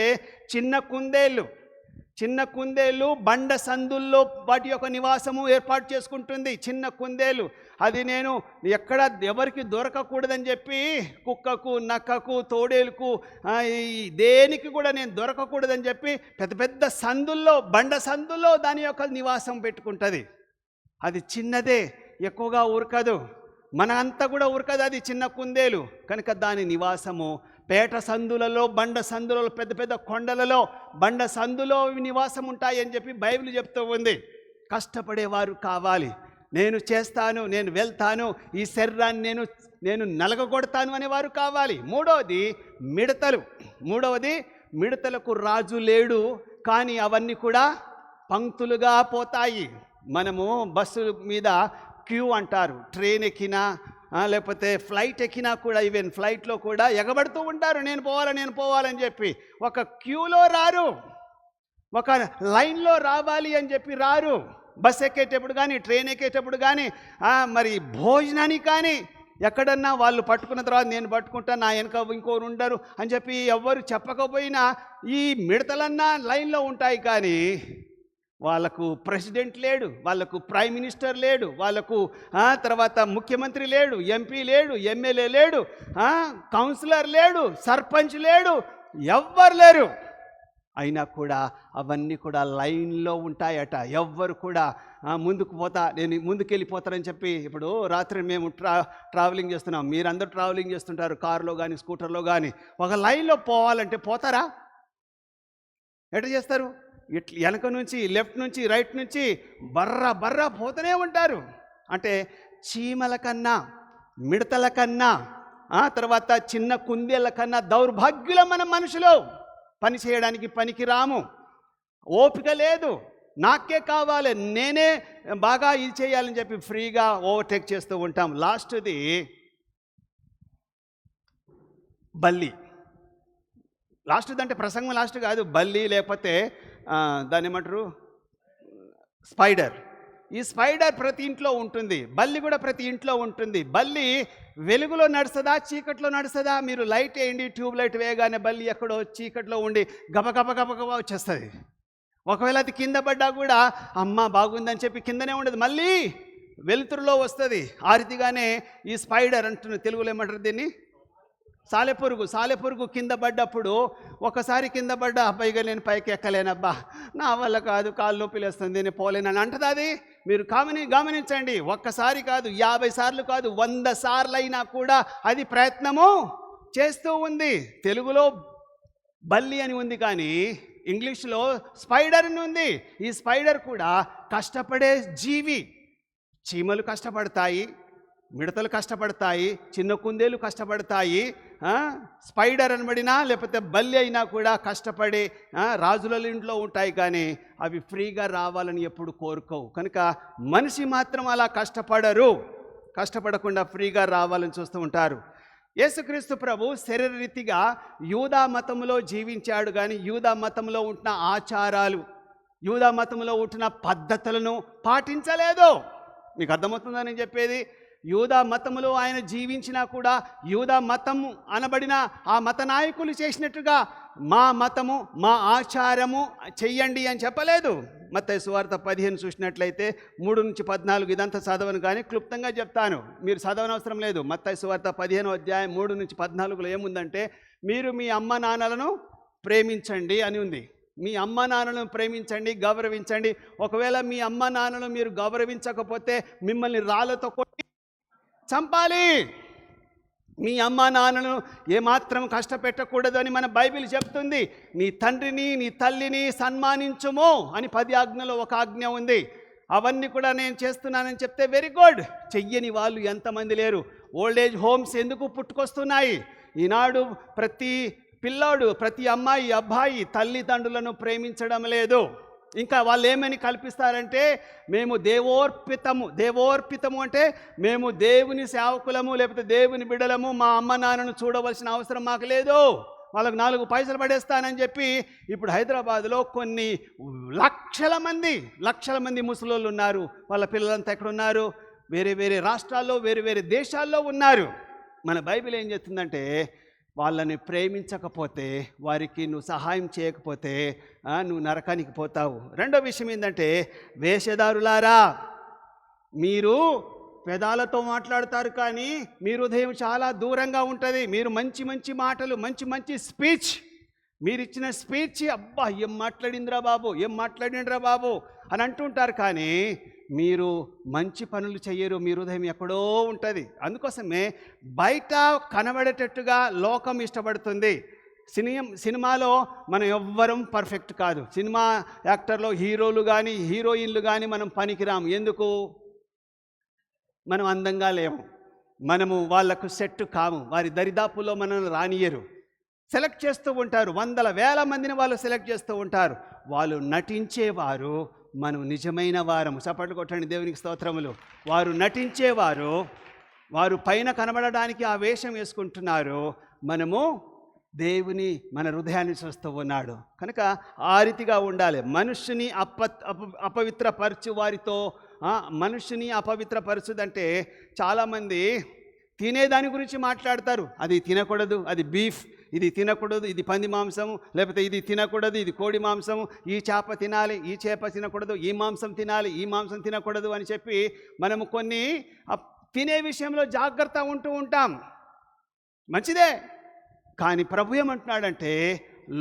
చిన్న కుందేళ్ళు బండ సందుల్లో వాటి యొక్క నివాసము ఏర్పాటు చేసుకుంటుంది. చిన్న కుందేలు అది నేను ఎవరికి దొరకకూడదని చెప్పి కుక్కకు, నక్కకు, తోడేలుకు, దేనికి కూడా నేను దొరకకూడదని చెప్పి పెద్ద పెద్ద సందుల్లో, బండ సందుల్లో దాని యొక్క నివాసం పెట్టుకుంటుంది. అది చిన్నదే, ఎక్కువగా ఉరకదు, మన అంతా కూడా ఉరకదు, అది చిన్న కుందేలు. కనుక దాని నివాసము పేట సందులలో, బండ సందులలో, పెద్ద పెద్ద కొండలలో, బండ సందులో నివాసం ఉంటాయని చెప్పి బైబిల్ చెప్తూ ఉంది. కష్టపడేవారు కావాలి. నేను చేస్తాను, నేను వెళ్తాను, ఈ శరీరాన్ని నేను నలగగొడతాను అనేవారు కావాలి. మూడవది మిడతలకు రాజు లేడు, కానీ అవన్నీ కూడా పంక్తులుగా పోతాయి. మనము బస్సు మీద క్యూ అంటారు, ట్రైన్ ఎక్కినా లేకపోతే ఫ్లైట్ ఎక్కినా కూడా, ఈవెన్ ఫ్లైట్లో కూడా ఎగబడుతూ ఉంటారు, నేను పోవాలని చెప్పి. ఒక క్యూలో రారు, ఒక లైన్లో రావాలి అని చెప్పి రారు. బస్ ఎక్కేటప్పుడు కానీ, ట్రైన్ ఎక్కేటప్పుడు కానీ, మరి భోజనానికి కానీ ఎక్కడన్నా వాళ్ళు పట్టుకున్న తర్వాత నేను పట్టుకుంటా, నా వెనక ఇంకోరు ఉండరు అని చెప్పి ఎవ్వరు చెప్పకపోయినా ఈ మిడతలన్నా లైన్లో ఉంటాయి. కానీ వాళ్ళకు ప్రెసిడెంట్ లేడు, వాళ్ళకు ప్రైమ్ మినిస్టర్ లేడు, వాళ్ళకు తర్వాత ముఖ్యమంత్రి లేడు, ఎంపీ లేడు, ఎమ్మెల్యే లేడు, కౌన్సిలర్ లేడు, సర్పంచ్ లేడు, ఎవ్వరు లేరు. అయినా కూడా అవన్నీ కూడా లైన్లో ఉంటాయట. ఎవ్వరు కూడా నేను ముందుకెళ్ళిపోతారని చెప్పి, ఇప్పుడు రాత్రి మేము ట్రావెలింగ్ చేస్తున్నాం, మీరందరూ ట్రావెలింగ్ చేస్తుంటారు కారులో కానీ స్కూటర్లో కానీ. ఒక లైన్లో పోవాలంటే పోతారా? ఎట్లా చేస్తారు? వెనక నుంచి, లెఫ్ట్ నుంచి, రైట్ నుంచి బర్రా పోతూనే ఉంటారు. అంటే చీమల కన్నా, మిడతల కన్నా, తర్వాత చిన్న కుందేళ్ళ కన్నా దౌర్భాగ్యుల మన మనుషులు. పని చేయడానికి పనికి రాము, ఓపిక లేదు, నాకే కావాలి, నేనే బాగా ఇది చేయాలని చెప్పి ఫ్రీగా ఓవర్టేక్ చేస్తూ ఉంటాం. లాస్ట్ది బల్లి. లాస్ట్ది అంటే ప్రసంగం లాస్ట్ కాదు, బల్లి లేకపోతే దాన్ని ఏమంటారు, స్పైడర్. ఈ స్పైడర్ ప్రతి ఇంట్లో ఉంటుంది, బల్లి కూడా ప్రతి ఇంట్లో ఉంటుంది. బల్లి వెలుగులో నడుస్తుందా, చీకట్లో నడుస్తుందా? మీరు లైట్ వేయండి, ట్యూబ్ లైట్ వేయగానే బల్లి ఎక్కడో చీకట్లో ఉండి గబగబ వచ్చేస్తుంది. ఒకవేళ అది కింద పడ్డా కూడా అమ్మ బాగుందని చెప్పి కిందనే ఉండదు, మళ్ళీ వెలుతురులో వస్తుంది. ఆ రీతిగానే ఈ స్పైడర్ అంటున్న తెలుగులో ఏమంటారు దీన్ని, సాలెపురుగు కింద పడ్డప్పుడు ఒకసారి కింద పడ్డా, అబ్బాయిగా నేను పైకి ఎక్కలేనబ్బా, నా వల్ల కాదు, కాళ్ళు నొప్పి లేస్తుంది, నేను పోలేనని అంటది. అది మీరు గమనించండి, ఒక్కసారి కాదు, 50 సార్లు కాదు, 100 సార్లు అయినా కూడా అది ప్రయత్నము చేస్తూ ఉంది. తెలుగులో బల్లి అని ఉంది కానీ ఇంగ్లీష్లో స్పైడర్ అని ఉంది. ఈ స్పైడర్ కూడా కష్టపడే జీవి. చీమలు కష్టపడతాయి, మిడతలు కష్టపడతాయి, చిన్న కుందేలు కష్టపడతాయి. స్పైడర్ అనబడినా లేకపోతే బల్లి అయినా కూడా కష్టపడే రాజుల ఇంట్లో ఉంటాయి, కానీ అవి ఫ్రీగా రావాలని ఎప్పుడు కోరుకోవు. కనుక మనిషి మాత్రం అలా కష్టపడకుండా ఫ్రీగా రావాలని చూస్తూ ఉంటారు. యేసుక్రీస్తు ప్రభు శరీరరీతిగా యూదా మతంలో జీవించాడు, కానీ యూదా మతంలో ఉంటున్న ఆచారాలు, యూదా మతంలో ఉంటున్న పద్ధతులను పాటించలేదు. మీకు అర్థమవుతుందా నేను చెప్పేది? యూదా మతములో ఆయన జీవించినా కూడా యూదా మతము అనబడిన ఆ మత నాయకులు చేసినట్టుగా మా మతము, మా ఆచారము చెయ్యండి అని చెప్పలేదు. మత్తయి సువార్త 15 చూసినట్లయితే 3-14, ఇదంతా చదవను కానీ క్లుప్తంగా చెప్తాను, మీరు చదవనవసరం లేదు. మత్తయి సువార్త 15వ అధ్యాయం 3-14లో ఏముందంటే, మీరు మీ అమ్మ నాన్నలను ప్రేమించండి అని ఉంది. మీ అమ్మ నాన్నలను ప్రేమించండి, గౌరవించండి. ఒకవేళ మీ అమ్మ నాన్నలను మీరు గౌరవించకపోతే మిమ్మల్ని రాళ్ళతో కొట్టి చంపాలి. మీ అమ్మ నాన్నను ఏమాత్రం కష్టపెట్టకూడదు అని మన బైబిల్ చెప్తుంది. నీ తండ్రిని, నీ తల్లిని సన్మానించుము అని 10 ఆజ్ఞలో ఒక ఆజ్ఞ ఉంది. అవన్నీ కూడా నేను చేస్తున్నానని చెప్తే వెరీ గుడ్. చెయ్యని వాళ్ళు ఎంతమంది లేరు? ఓల్డ్ ఏజ్ హోమ్స్ ఎందుకు పుట్టుకొస్తున్నాయి? ఈనాడు ప్రతి పిల్లాడు, ప్రతి అమ్మాయి, అబ్బాయి తల్లిదండ్రులను ప్రేమించడం లేదు. ఇంకా వాళ్ళు ఏమని కల్పిస్తారంటే, మేము దేవోర్పితము అంటే మేము దేవుని సేవకులము, లేకపోతే దేవుని బిడ్డలము, మా అమ్మ నాన్నను చూడవలసిన అవసరం మాకు లేదు, వాళ్ళకు 4 పైసలు పడేస్తానని చెప్పి ఇప్పుడు హైదరాబాద్లో కొన్ని లక్షల మంది ముసలోళ్ళు ఉన్నారు. వాళ్ళ పిల్లలంతా ఎక్కడ ఉన్నారు? వేరే రాష్ట్రాల్లో, వేరే దేశాల్లో ఉన్నారు. మన బైబిల్ ఏం చెప్తుందంటే, వాళ్ళని ప్రేమించకపోతే, వారికి నువ్వు సహాయం చేయకపోతే నువ్వు నరకానికి పోతావు. రెండో విషయం ఏంటంటే, వేషధారులారా, మీరు పెదాలతో మాట్లాడతారు కానీ మీ హృదయం చాలా దూరంగా ఉంటుంది. మీరు మంచి మాటలు, మంచి స్పీచ్, మీరు ఇచ్చిన స్పీచ్ అబ్బా ఏం మాట్లాడిండ్రా బాబు అని అంటుంటారు, కానీ మీరు మంచి పనులు చెయ్యరు. మీ హృదయం ఎక్కడో ఉంటుంది. అందుకోసమే బయట కనబడేటట్టుగా లోకం ఇష్టపడుతుంది. సినిమాలో మనం ఎవ్వరం పర్ఫెక్ట్ కాదు. సినిమా యాక్టర్లో హీరోలు కానీ హీరోయిన్లు కానీ మనం పనికిరాము. ఎందుకు? మనం అందంగా లేము, మనము వాళ్లకు సెట్ కాము, వారి దరిదాపుల్లో మనల్ని రానియరు. సెలెక్ట్ చేస్తూ ఉంటారు, వందల వేల మందిని వాళ్ళు సెలెక్ట్ చేస్తూ ఉంటారు. వాళ్ళు నటించేవారు, మనం నిజమైన వారము. చప్పట్లు కొట్టండి దేవునికి స్తోత్రములు. వారు నటించేవారు, వారు పైన కనబడడానికి ఆ వేషం వేసుకుంటున్నారు. మనము దేవుని మన హృదయాన్ని చూస్తూ ఉన్నాడు. కనుక ఆ రీతిగా ఉండాలి. మనుష్యుని అపవిత్రపరచు వారితో, మనుష్యుని అపవిత్రపరచుదంటే చాలామంది తినేదాని గురించి మాట్లాడతారు. అది తినకూడదు, అది బీఫ్, ఇది తినకూడదు, ఇది పంది మాంసము, లేకపోతే ఇది తినకూడదు, ఇది కోడి మాంసము, ఈ చేప తినాలి, ఈ చేప తినకూడదు, ఈ మాంసం తినాలి, ఈ మాంసం తినకూడదు అని చెప్పి మనము కొన్ని తినే విషయంలో జాగ్రత్త ఉంటూ ఉంటాం. మంచిదే. కానీ ప్రభు ఏమంటున్నాడంటే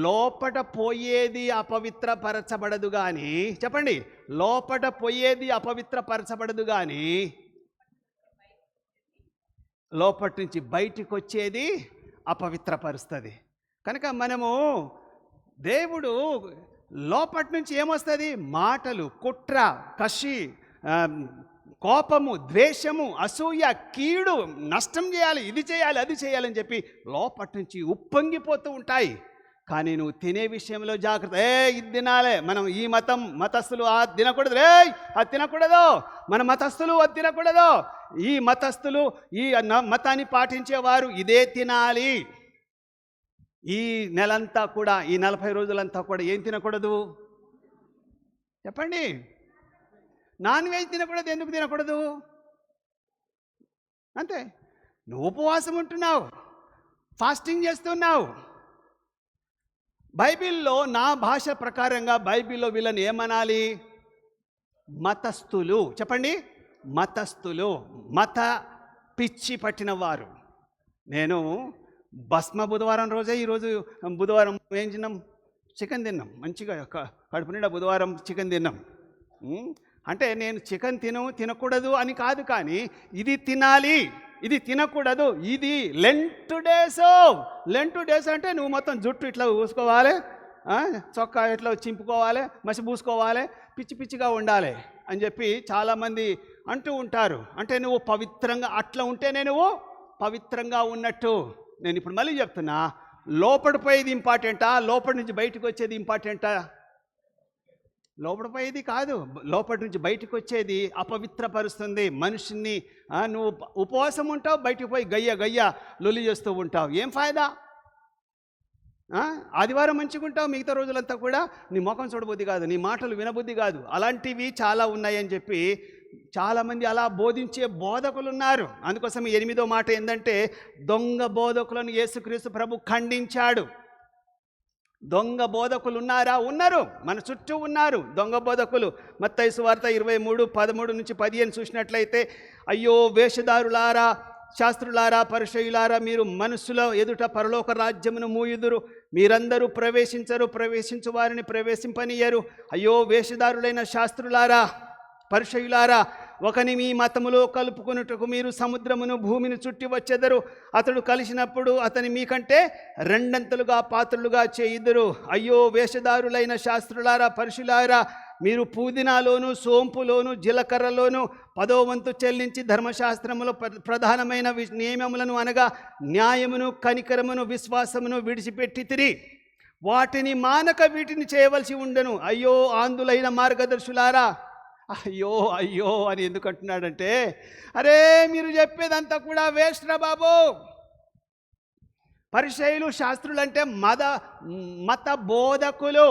లోపట పోయేది అపవిత్రపరచబడదు కానీ, చెప్పండి, లోపట పోయేది అపవిత్రపరచబడదు కానీ లోపటి నుంచి బయటికి వచ్చేది అపవిత్రపరుస్తుంది. కనుక మనము దేవుడు లోపటి నుంచి ఏమొస్తుంది? మాటలు, కుట్ర, కషి, కోపము, ద్వేషము, అసూయ, కీడు, నష్టం చేయాలి, ఇది చేయాలి, అది చేయాలని చెప్పి లోపటి నుంచి ఉప్పొంగిపోతూ ఉంటాయి. కానీ నువ్వు తినే విషయంలో జాగ్రత్త. ఇది తినాలే, మనం ఈ మతస్థులు అది తినకూడదు, అది తినకూడదు, మన మతస్థులు అది తినకూడదు, ఈ మతస్థులు ఈ మతాన్ని పాటించేవారు ఇదే తినాలి. ఈ నెలంతా కూడా, ఈ 40 రోజులంతా కూడా ఏం తినకూడదు చెప్పండి? నాన్ వెజ్ తినకూడదు. ఎందుకు తినకూడదు? అంతే. నువ్వు ఉపవాసం ఉంటున్నావు, ఫాస్టింగ్ చేస్తున్నావు. బైబిల్లో, నా భాష ప్రకారంగా బైబిల్లో వీళ్ళని ఏమనాలి? మతస్థులు. చెప్పండి, మతస్థులు, మత పిచ్చి పట్టిన వారు. నేను భస్మ బుధవారం రోజే, ఈరోజు బుధవారం ఏం తిన్నాం? చికెన్ తిన్నాం. మంచిగా కడుపు నిండా బుధవారం చికెన్ తిన్నాం. అంటే నేను చికెన్ తినకూడదు అని కాదు, కానీ ఇది తినాలి, ఇది తినకూడదు. ఇది లెంట్ డేస్. లెంట్ డేస్ అంటే నువ్వు మొత్తం జుట్టు ఇట్లా పూసుకోవాలి, చొక్కా ఇట్లా చింపుకోవాలి, మసి పూసుకోవాలి, పిచ్చి పిచ్చిగా ఉండాలి అని చెప్పి చాలామంది అంటూ ఉంటారు. అంటే నువ్వు పవిత్రంగా అట్లా ఉంటేనే నువ్వు పవిత్రంగా ఉన్నట్టు. నేను ఇప్పుడు మళ్ళీ చెప్తున్నా, లోపడిపోయేది ఇంపార్టెంటా, లోపటి నుంచి బయటకు వచ్చేది ఇంపార్టెంటా? లోపడిపోయేది కాదు, లోపటి నుంచి బయటకు వచ్చేది అపవిత్రపరుస్తుంది మనిషిని. నువ్వు ఉపవాసం ఉంటావు, బయటకు పోయి గయ్య లొల్లి చేస్తూ ఉంటావు. ఏం ఫాయిదా? ఆదివారం మంచిగా ఉంటావు, మిగతా రోజులంతా కూడా నీ ముఖం చూడబుద్ధి కాదు, నీ మాటలు వినబుద్ధి కాదు. అలాంటివి చాలా ఉన్నాయని చెప్పి చాలామంది అలా బోధించే బోధకులు ఉన్నారు. అందుకోసం 8వ మాట ఏంటంటే, దొంగ బోధకులను యేసుక్రీస్తు ప్రభు ఖండించాడు. దొంగ బోధకులు ఉన్నారా? ఉన్నారు, మన చుట్టూ ఉన్నారు దొంగ బోధకులు. మత్తయి సువార్త 23:13-15 చూసినట్లయితే, అయ్యో వేషధారులారా, శాస్త్రులారా, పరిసయ్యులారా, మీరు మనుషుల ఎదుట పరలోక రాజ్యమును మూయుదురు, మీరందరూ ప్రవేశించు వారిని ప్రవేశింపనీయరు. అయ్యో వేషధారులైన శాస్త్రులారా, పరిసయ్యులారా, ఒకని మీ మతములో కలుపుకొనుటకు మీరు సముద్రమును భూమిని చుట్టి వచ్చెదరు. అతడు కలిసినప్పుడు అతని మీకంటే 2 పాత్రలుగా చేయుదురు. అయ్యో వేషధారులైన శాస్త్రులారా, పరిశులారా, మీరు పుదీనాలోను, సోంపులోను, జీలకర్రలోను 10వ వంతు చెల్లించి ధర్మశాస్త్రములో ప్రధానమైన నియమములను, అనగా న్యాయమును, కనికరమును, విశ్వాసమును విడిచిపెట్టితిరి. వాటిని మానక వీటిని చేయవలసి ఉండెను. అయ్యో ఆంధులైన మార్గదర్శులారా, అయ్యో అయ్యో అని ఎందుకు అంటున్నాడంటే, అరే మీరు చెప్పేదంతా కూడా వేస్ట్ రా బాబు. పరిసయ్యులు, శాస్త్రులు అంటే మత బోధకులు.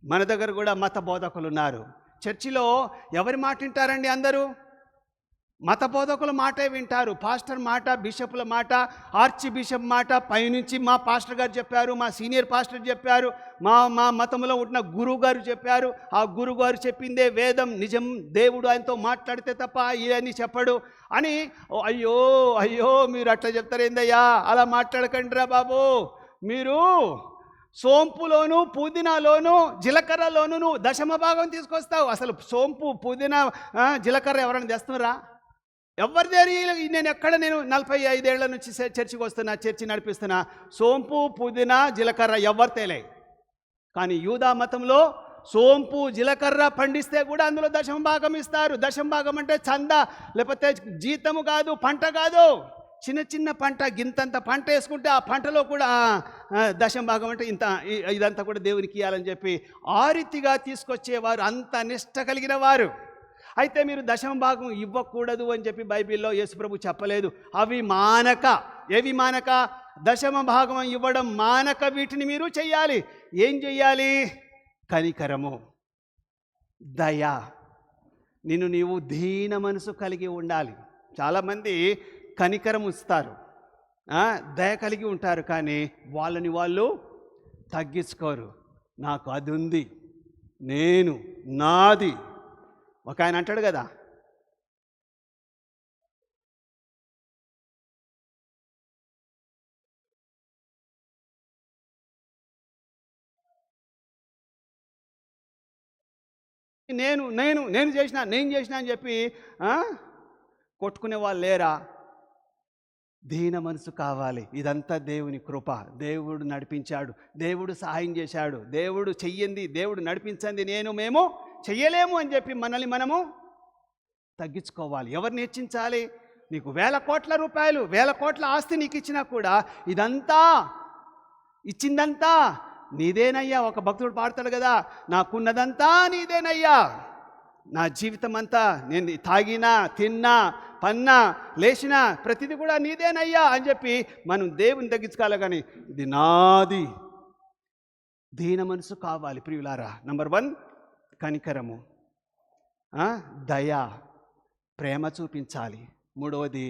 మన దగ్గర కూడా మత బోధకులు ఉన్నారు. చర్చిలో ఎవరి మాట వింటారండి? అందరూ మత బోధకుల మాటే వింటారు. పాస్టర్ మాట, బిషప్ల మాట, ఆర్చి బిషప్ మాట, పైనుంచి మా పాస్టర్ గారు చెప్పారు, మా సీనియర్ పాస్టర్ చెప్పారు, మా మతంలో ఉన్న గురువు గారు చెప్పారు, ఆ గురువు గారు చెప్పిందే వేదం, నిజం, దేవుడు ఆయనతో మాట్లాడితే తప్ప ఇవన్నీ చెప్పడు అని. అయ్యో అయ్యో మీరు అట్లా చెప్తారేందయ్యా, అలా మాట్లాడకండి రా బాబు. మీరు సోంపులోను, పుదీనాలోను, జీలకర్రలోను నువ్వు 10వ భాగం తీసుకొస్తావు. అసలు సోంపు, పుదీనా, జీలకర్ర ఎవరైనా తెస్తున్నారా? ఎవరి దగ్గర? నేను 45 ఏళ్ల నుంచి చర్చికి వస్తున్నా, చర్చి నడిపిస్తున్నా. సోంపు, పుదీనా, జీలకర్ర ఎవరు తేలే. కానీ యూదా మతంలో సోంపు, జీలకర్ర పండిస్తే కూడా అందులో 10వ భాగం ఇస్తారు. 10వ భాగం అంటే చందా, లేకపోతే జీతము కాదు, పంట కాదు. చిన్న పంట, గింతంత పంట వేసుకుంటే ఆ పంటలో కూడా 10వ భాగం అంటే ఇదంతా కూడా దేవునికి ఇవ్వాలని చెప్పి ఆ రీతిగా తీసుకొచ్చేవారు, అంత నిష్ట కలిగిన వారు. అయితే మీరు 10వ భాగం ఇవ్వకూడదు అని చెప్పి బైబిల్లో యేసుప్రభు చెప్పలేదు. అవి మానక, ఏవి మానక? 10వ భాగం ఇవ్వడం మానక వీటిని మీరు చెయ్యాలి. ఏం చెయ్యాలి? కనికరము, దయ, నీవు దీన మనసు కలిగి ఉండాలి. చాలామంది కనికరం ఇస్తారు, దయ కలిగి ఉంటారు, కానీ వాళ్ళని వాళ్ళు తగ్గించుకోరు. నాకు అది ఉంది, నేను నాది. ఒక ఆయన అంటాడు కదా, నేను నేను నేను చేసిన అని చెప్పి కొట్టుకునే వాళ్ళు లేరా? దీన మనసు కావాలి. ఇదంతా దేవుని కృప. దేవుడు నడిపించాడు, దేవుడు సహాయం చేశాడు. దేవుడు చెయ్యింది, దేవుడు నడిపించింది మేము చెయ్యలేము అని చెప్పి మనల్ని మనము తగ్గించుకోవాలి. ఎవరిని హెచ్చించాలి? నీకు 1,000 కోట్ల రూపాయలు, 1,000 కోట్ల ఆస్తి నీకు ఇచ్చినా కూడా ఇదంతా ఇచ్చిందంతా నీదేనయ్యా. ఒక భక్తుడు పాడతాడు కదా, నాకున్నదంతా నీదేనయ్యా, నా జీవితం అంతా నేను తాగినా తిన్నా పన్నా లేచినా ప్రతిదీ కూడా నీదేనయ్యా అని చెప్పి మనం దేవుని తగ్గించుకోవాలి. కానీ ఇది నాది. దీన మనసు కావాలి ప్రియులారా. నంబర్ 1 కనికరము, దయ, ప్రేమ చూపించాలి. 3వది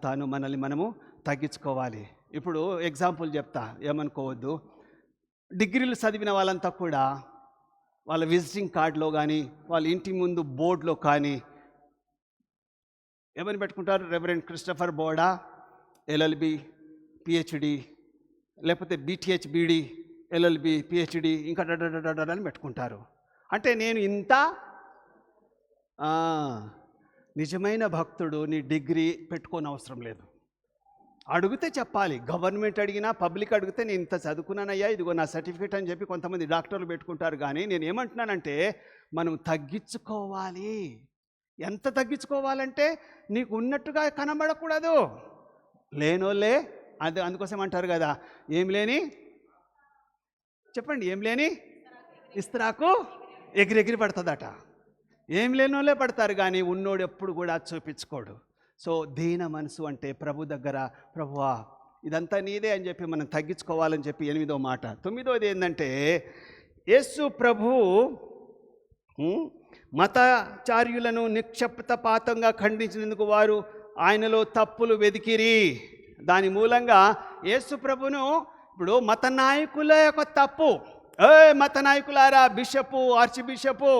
తాను మనల్ని మనము తగ్గించుకోవాలి. ఇప్పుడు ఎగ్జాంపుల్ చెప్తా, ఏమనుకోవద్దు. డిగ్రీలు చదివిన వాళ్ళంతా కూడా వాళ్ళ విజిటింగ్ కార్డులో కానీ వాళ్ళ ఇంటి ముందు బోర్డులో కానీ ఏమని పెట్టుకుంటారు? Reverend Christopher Boda, LLB PhD, లేకపోతే BTH BD LLB PhD, ఇంకా అని పెట్టుకుంటారు. అంటే నేను ఇంత. నిజమైన భక్తుడు నీ డిగ్రీ పెట్టుకోని అవసరం లేదు. అడిగితే చెప్పాలి. గవర్నమెంట్ అడిగినా, పబ్లిక్ అడిగితే నేను ఇంత చదువుకున్నానయ్యా, ఇదిగో నా సర్టిఫికేట్ అని చెప్పి కొంతమంది డాక్టర్లు పెట్టుకుంటారు. కానీ నేను ఏమంటున్నానంటే మనం తగ్గించుకోవాలి. ఎంత తగ్గించుకోవాలంటే నీకు ఉన్నట్టుగా కనబడకూడదు. లేనోళ్ళే అందుకోసం అంటారు కదా, ఏం లేని చెప్పండి, ఏం లేని ఇస్త్రాకు ఎగిరెగిరి పడుతుందట. ఏం లేనోళ్ళే పడతారు, కానీ ఉన్నోడు ఎప్పుడు కూడా చూపించుకోడు. సో దీన మనసు అంటే ప్రభు దగ్గర, ప్రభువా ఇదంతా నీదే అని చెప్పి మనం తగ్గించుకోవాలని చెప్పి 8వ మాట. 9వది ఏంటంటే యేసు ప్రభు మతాచార్యులను నిక్షిప్తపాతంగా ఖండించినందుకు వారు ఆయనలో తప్పులు వెదికిరి. దాని మూలంగా యేసు ప్రభును ఇప్పుడు మత నాయకుల యొక్క తప్పు, మత నాయకులారా, బిషపు, ఆర్చ్ బిషపు,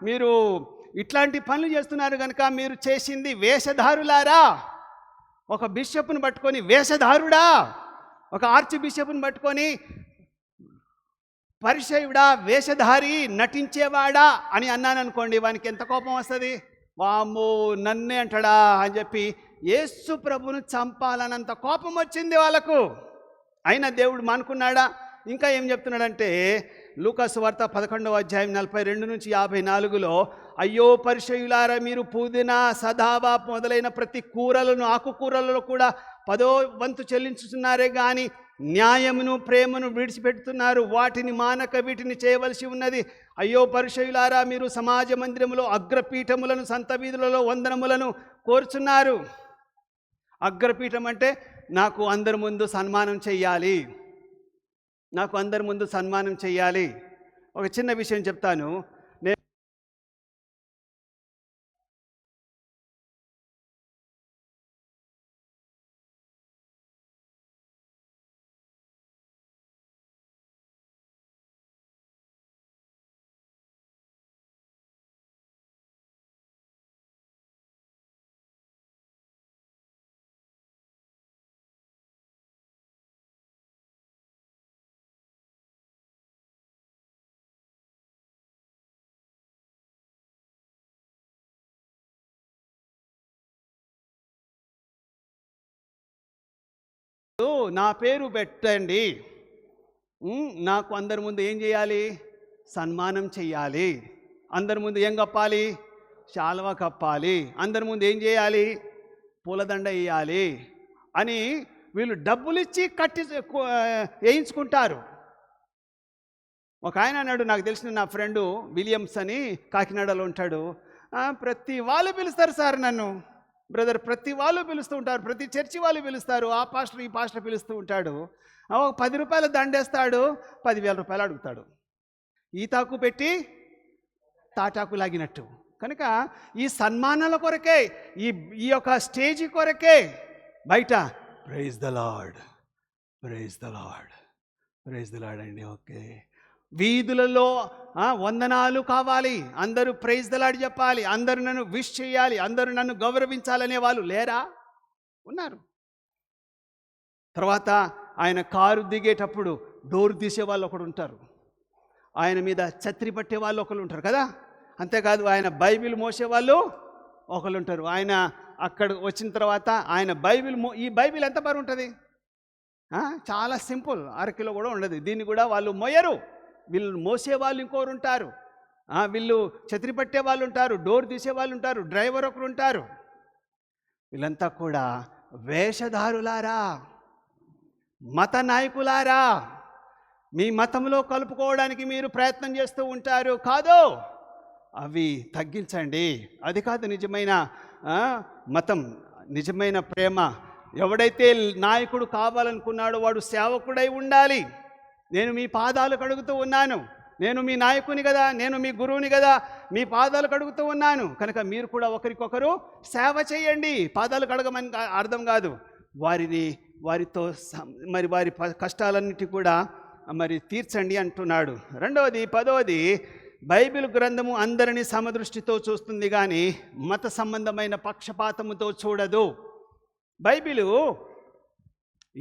మీరు ఇట్లాంటి పనులు చేస్తున్నారు కనుక మీరు చేసింది వేషధారులారా. ఒక బిషప్ను పట్టుకొని వేషధారుడా, ఒక ఆర్చ్ బిషప్ను పట్టుకొని పరిచయుడా, వేషధారి, నటించేవాడా అని అన్నాను అనుకోండి, వానికి ఎంత కోపం వస్తుంది? వామ్మో నన్నే అంటాడా అని చెప్పి యేసు ప్రభును చంపాలన్నంత కోపం వచ్చింది వాళ్ళకు. అయినా దేవుడు మానుకున్నాడా? ఇంకా ఏం చెప్తున్నాడంటే లూకాసు వార్త 11వ అధ్యాయం 42 నుంచి 54లో, అయ్యో పరిచయులారా, మీరు పుదీనా, సదాబా మొదలైన ప్రతి కూరలను, ఆకుకూరలలో కూడా 10వ వంతు చెల్లించుతున్నారే కానీ న్యాయమును ప్రేమను విడిచిపెడుతున్నారు. వాటిని మానక వీటిని చేయవలసి ఉన్నది. అయ్యో పరిచయులారా, మీరు సమాజ మందిరములో అగ్రపీఠములను, సంత వీధులలో వందనములను కోరుచున్నారు. అగ్రపీఠం అంటే నాకు అందరి ముందు సన్మానం చెయ్యాలి, నాకు అందరి ముందు సన్మానం చెయ్యాలి. ఒక చిన్న విషయం చెప్తాను. నా పేరు పెట్టండి, నాకు అందరి ముందు ఏం చేయాలి? సన్మానం చెయ్యాలి. అందరి ముందు ఏం కప్పాలి? శాలువా కప్పాలి. అందరి ముందు ఏం చేయాలి? పూలదండ వేయాలి అని వీళ్ళు డబ్బులు ఇచ్చి వేయించుకుంటారు. ఒక ఆయన అన్నాడు, నాకు తెలిసిన నా ఫ్రెండు విలియమ్స్ అని కాకినాడలో ఉంటాడు, ప్రతి వాళ్ళు పిలుస్తారు సార్ నన్ను, బ్రదర్ ప్రతి వాళ్ళు పిలుస్తూ ఉంటారు, ప్రతి చర్చి వాళ్ళు పిలుస్తారు, ఆ పాస్టర్ ఈ పాస్టర్ పిలుస్తూ ఉంటాడు. ఒక 10 రూపాయలు దండేస్తాడు, 10,000 రూపాయలు అడుగుతాడు. ఈతాకు పెట్టి తాటాకు లాగినట్టు. కనుక ఈ సన్మానాల కొరకే, ఈ యొక్క స్టేజీ కొరకే బయట praise the lord, praise the lord, praise the lord అండి. ఓకే, వీధులలో వందనాలు కావాలి, అందరూ ప్రైజ్ ద లార్డ్ చెప్పాలి, అందరూ నన్ను విష్ చేయాలి, అందరూ నన్ను గౌరవించాలనే వాళ్ళు లేరా? ఉన్నారు. తర్వాత ఆయన కారు దిగేటప్పుడు డోర్ తీసే వాళ్ళు ఒకడు ఉంటారు, ఆయన మీద ఛత్రి పట్టే వాళ్ళు ఒకరు ఉంటారు కదా. అంతేకాదు ఆయన బైబిల్ మోసేవాళ్ళు ఒకరు ఉంటారు. ఆయన అక్కడ వచ్చిన తర్వాత ఆయన ఈ బైబిల్ ఎంత బరువు ఉంటుంది? చాలా సింపుల్, అరకిలో కూడా ఉండదు. దీన్ని కూడా వాళ్ళు మోయరు. వీళ్ళు మోసేవాళ్ళు ఇంకోరు ఉంటారు, వీళ్ళు ఛత్రి పట్టే వాళ్ళు ఉంటారు, డోర్ తీసే వాళ్ళు ఉంటారు, డ్రైవర్ ఒకరు ఉంటారు. వీళ్ళంతా కూడా వేషధారులారా, మత నాయకులారా, మీ మతంలో కలుపుకోవడానికి మీరు ప్రయత్నం చేస్తూ ఉంటారు. కాదు, అవి తగ్గించండి. అది కాదు నిజమైన మతం, నిజమైన ప్రేమ. ఎవడైతే నాయకుడు కావాలనుకున్నాడో వాడు సేవకుడై ఉండాలి. నేను మీ పాదాలు కడుగుతూ ఉన్నాను, నేను మీ నాయకుని కదా, నేను మీ గురువుని కదా, మీ పాదాలు కడుగుతూ ఉన్నాను కనుక మీరు కూడా ఒకరికొకరు సేవ చేయండి. పాదాలు కడగమని అర్థం కాదు, వారితో మరి వారి కష్టాలన్నిటి కూడా మరి తీర్చండి అంటున్నాడు. రెండవది, 10వది, బైబిల్ గ్రంథము అందరినీ సమదృష్టితో చూస్తుంది కానీ మత సంబంధమైన పక్షపాతముతో చూడదు. బైబిలు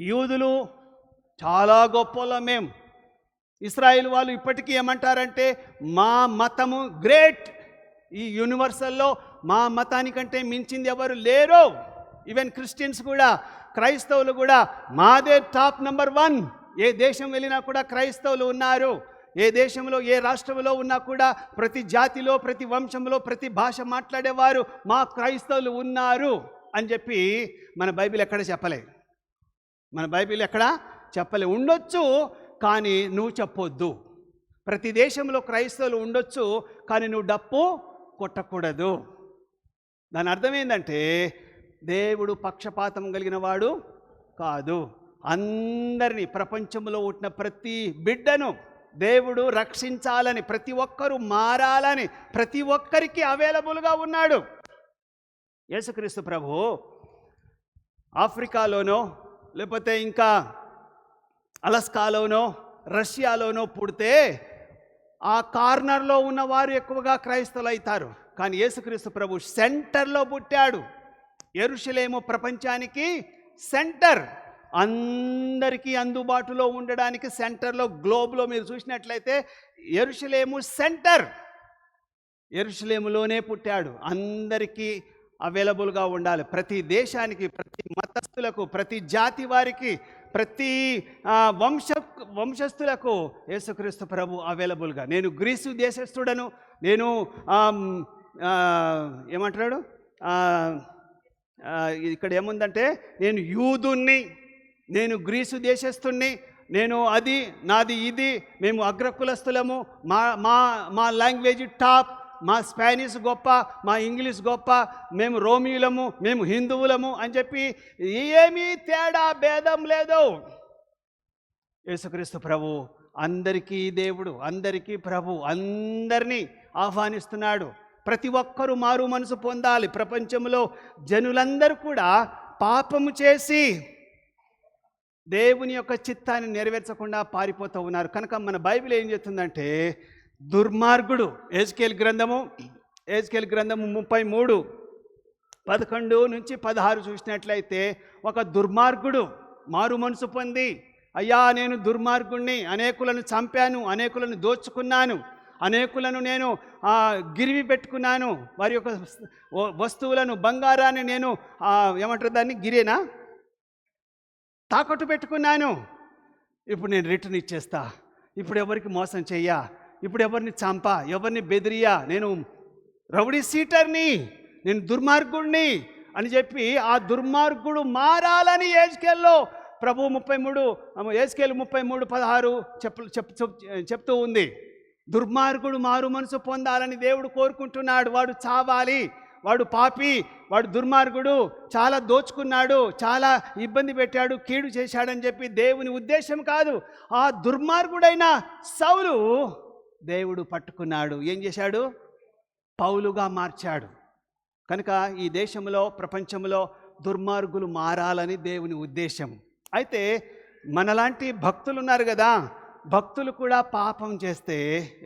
యూదులు చాలా గొప్పలో, మేము ఇశ్రాయేల్ వాళ్ళు ఇప్పటికీ ఏమంటారంటే మా మతము గ్రేట్, ఈ యూనివర్సల్లో మా మతానికంటే మించింది ఎవరు లేరు. ఈవెన్ క్రిస్టియన్స్ కూడా, క్రైస్తవులు కూడా మాదే టాప్ నెంబర్ 1. ఏ దేశం వెళ్ళినా కూడా క్రైస్తవులు ఉన్నారు. ఏ దేశంలో ఏ రాష్ట్రంలో ఉన్నా కూడా ప్రతి జాతిలో, ప్రతి వంశంలో, ప్రతి భాష మాట్లాడేవారు మా క్రైస్తవులు ఉన్నారు అని చెప్పి మన బైబిల్ ఎక్కడ చెప్పలే. మన బైబిల్ ఎక్కడ చెప్పలే. ఉండొచ్చు కానీ నువ్వు చెప్పొద్దు. ప్రతి దేశంలో క్రైస్తవులు ఉండొచ్చు కానీ నువ్వు డప్పు కొట్టకూడదు. దాని అర్థం ఏంటంటే దేవుడు పక్షపాతం కలిగిన వాడు కాదు. అందరినీ, ప్రపంచంలో ఉంటున్న ప్రతి బిడ్డను దేవుడు రక్షించాలని, ప్రతి ఒక్కరూ మారాలని, ప్రతి ఒక్కరికి అవైలబుల్గా ఉన్నాడు. యేసుక్రీస్తు ప్రభు ఆఫ్రికాలోనో లేకపోతే ఇంకా అలస్కాలోనో రష్యాలోనో పుడితే ఆ కార్నర్లో ఉన్నవారు ఎక్కువగా క్రైస్తవులు అవుతారు. కానీ యేసుక్రీస్తు ప్రభు సెంటర్లో పుట్టాడు. యెరూషలేము ప్రపంచానికి సెంటర్, అందరికీ అందుబాటులో ఉండడానికి సెంటర్లో, గ్లోబ్లో మీరు చూసినట్లయితే యెరూషలేము సెంటర్. యెరూషలేములోనే పుట్టాడు. అందరికీ అవైలబుల్గా ఉండాలి. ప్రతి దేశానికి, ప్రతి మతస్థులకు, ప్రతి జాతి వారికి, ప్రతి వంశస్థులకు యేసుక్రీస్తు ప్రభు అవైలబుల్గా. నేను గ్రీసు దేశస్థుడను, నేను ఏమంటున్నాడు ఇక్కడ ఏముందంటే నేను యూదుణ్ణి, నేను గ్రీసు దేశస్థుణ్ణి, నేను అది నాది ఇది, మేము అగ్రకులస్థులము, మా లాంగ్వేజ్ టాప్, మా స్పానిష్ గొప్ప, మా ఇంగ్లీష్ గొప్ప, మేము రోమియులము, మేము హిందువులము అని చెప్పి ఏమీ తేడా భేదం లేదు. యేసుక్రీస్తు ప్రభు అందరికీ దేవుడు, అందరికీ ప్రభు, అందరినీ ఆహ్వానిస్తున్నాడు. ప్రతి ఒక్కరూ మారు మనసు పొందాలి. ప్రపంచంలో జనులందరూ కూడా పాపము చేసి దేవుని యొక్క చిత్తాన్ని నెరవేర్చకుండా పారిపోతూ ఉన్నారు. కనుక మన బైబిల్ ఏం చెప్తుందంటే దుర్మార్గుడు, ఎజ్కేల్ గ్రంథము 33 11 నుంచి 16 చూసినట్లయితే ఒక దుర్మార్గుడు మారు మనసు పొంది, అయ్యా నేను దుర్మార్గుణ్ణి, అనేకులను చంపాను, అనేకులను దోచుకున్నాను, అనేకులను నేను గిరివి పెట్టుకున్నాను, వారి యొక్క వస్తువులను, బంగారాన్ని నేను ఏమంటారు దాన్ని, గిరేనా, తాకట్టు పెట్టుకున్నాను. ఇప్పుడు నేను రిటర్న్ ఇచ్చేస్తా, ఇప్పుడు ఎవరికి మోసం చెయ్యా, ఇప్పుడు ఎవరిని చంపా, ఎవరిని బెదిరియా, నేను రౌడీ సీటర్ని, నేను దుర్మార్గుడిని అని చెప్పి ఆ దుర్మార్గుడు మారాలని ఎజ్కేల్లో ప్రభు 33:16 చెప్తూ ఉంది. దుర్మార్గుడు మారు మనసు పొందాలని దేవుడు కోరుకుంటున్నాడు. వాడు చావాలి, వాడు పాపి, వాడు దుర్మార్గుడు, చాలా దోచుకున్నాడు, చాలా ఇబ్బంది పెట్టాడు, కీడు చేశాడని చెప్పి దేవుని ఉద్దేశం కాదు. ఆ దుర్మార్గుడైన సౌలు దేవుడు పట్టుకున్నాడు. ఏం చేశాడు? పౌలుగా మార్చాడు. కనుక ఈ దేశంలో, ప్రపంచంలో దుర్మార్గులు మారాలని దేవుని ఉద్దేశం. అయితే మనలాంటి భక్తులు ఉన్నారు కదా, భక్తులు కూడా పాపం చేస్తే,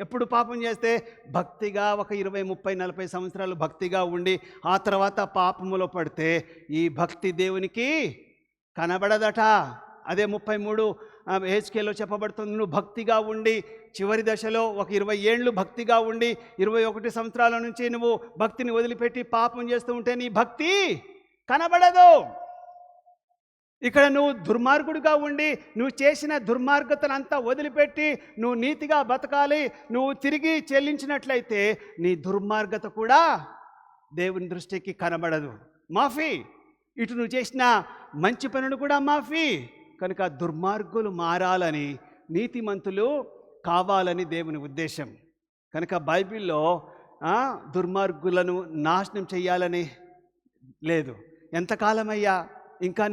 ఎప్పుడు పాపం చేస్తే భక్తిగా ఒక 20, 30, 40 సంవత్సరాలు భక్తిగా ఉండి ఆ తర్వాత పాపములో పడితే ఈ భక్తి దేవునికి కనబడదట. అదే 33 హెచ్కేలో చెప్పబడుతుంది. నువ్వు భక్తిగా ఉండి చివరి దశలో ఒక 20 ఏళ్ళు భక్తిగా ఉండి 21 సంవత్సరాల నుంచి నువ్వు భక్తిని వదిలిపెట్టి పాపం చేస్తూ ఉంటే నీ భక్తి కనబడదు. ఇక్కడ నువ్వు దుర్మార్గుడిగా ఉండి నువ్వు చేసిన దుర్మార్గతనంతా వదిలిపెట్టి నువ్వు నీతిగా బతకాలి, నువ్వు తిరిగి చెల్లించినట్లయితే నీ దుర్మార్గత కూడా దేవుని దృష్టికి కనబడదు, మాఫీ. ఇటు నువ్వు చేసిన మంచి పనులు కూడా మాఫీ. కనుక దుర్మార్గులు మారాలని, నీతిమంతులు కావాలని దేవుని ఉద్దేశం. కనుక బైబిల్లో దుర్మార్గులను నాశనం చేయాలని లేదు. ఎంతకాలమయ్యా ఇంకా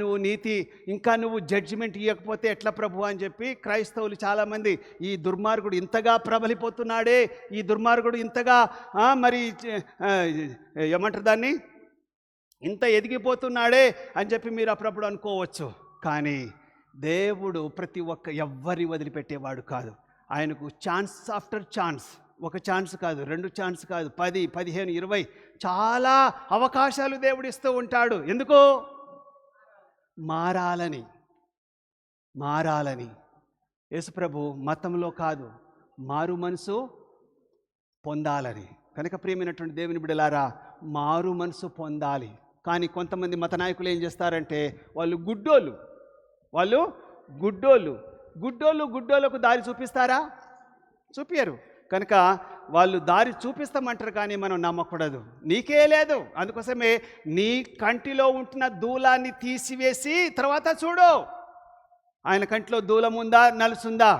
నువ్వు జడ్జిమెంట్ ఇవ్వకపోతే ఎట్లా ప్రభు అని చెప్పి క్రైస్తవులు చాలామంది ఈ దుర్మార్గుడు ఇంతగా ప్రబలిపోతున్నాడే, ఈ దుర్మార్గుడు ఇంతగా మరి ఏమంటారు దాన్ని, ఇంత ఎదిగిపోతున్నాడే అని చెప్పి మీరు అప్పుడప్పుడు అనుకోవచ్చు. కానీ దేవుడు ఎవ్వరిని వదిలిపెట్టేవాడు కాదు. ఆయనకు ఛాన్స్ ఆఫ్టర్ ఛాన్స్, ఒక ఛాన్స్ కాదు, 2 ఛాన్స్ కాదు, 10, 15, 20 చాలా అవకాశాలు దేవుడు ఇస్తూ ఉంటాడు. ఎందుకు? మారాలని. యేసుప్రభు మతంలో కాదు, మారు మనసు పొందాలని. కనుక ప్రియమైనటువంటి దేవుని బిడ్డలారా, మారు మనసు పొందాలి. కానీ కొంతమంది మత నాయకులు ఏం చేస్తారంటే వాళ్ళు గుడ్డోళ్ళకు దారి చూపిస్తారా? చూపియరు. కనుక వాళ్ళు దారి చూపిస్తామంటారు కానీ మనం నమ్మకూడదు. నీకే లేదు. అందుకోసమే నీ కంటిలో ఉంటున్న దూలాన్ని తీసివేసి తర్వాత చూడు. ఆయన కంటిలో దూలం ఉందా, నలుసుందా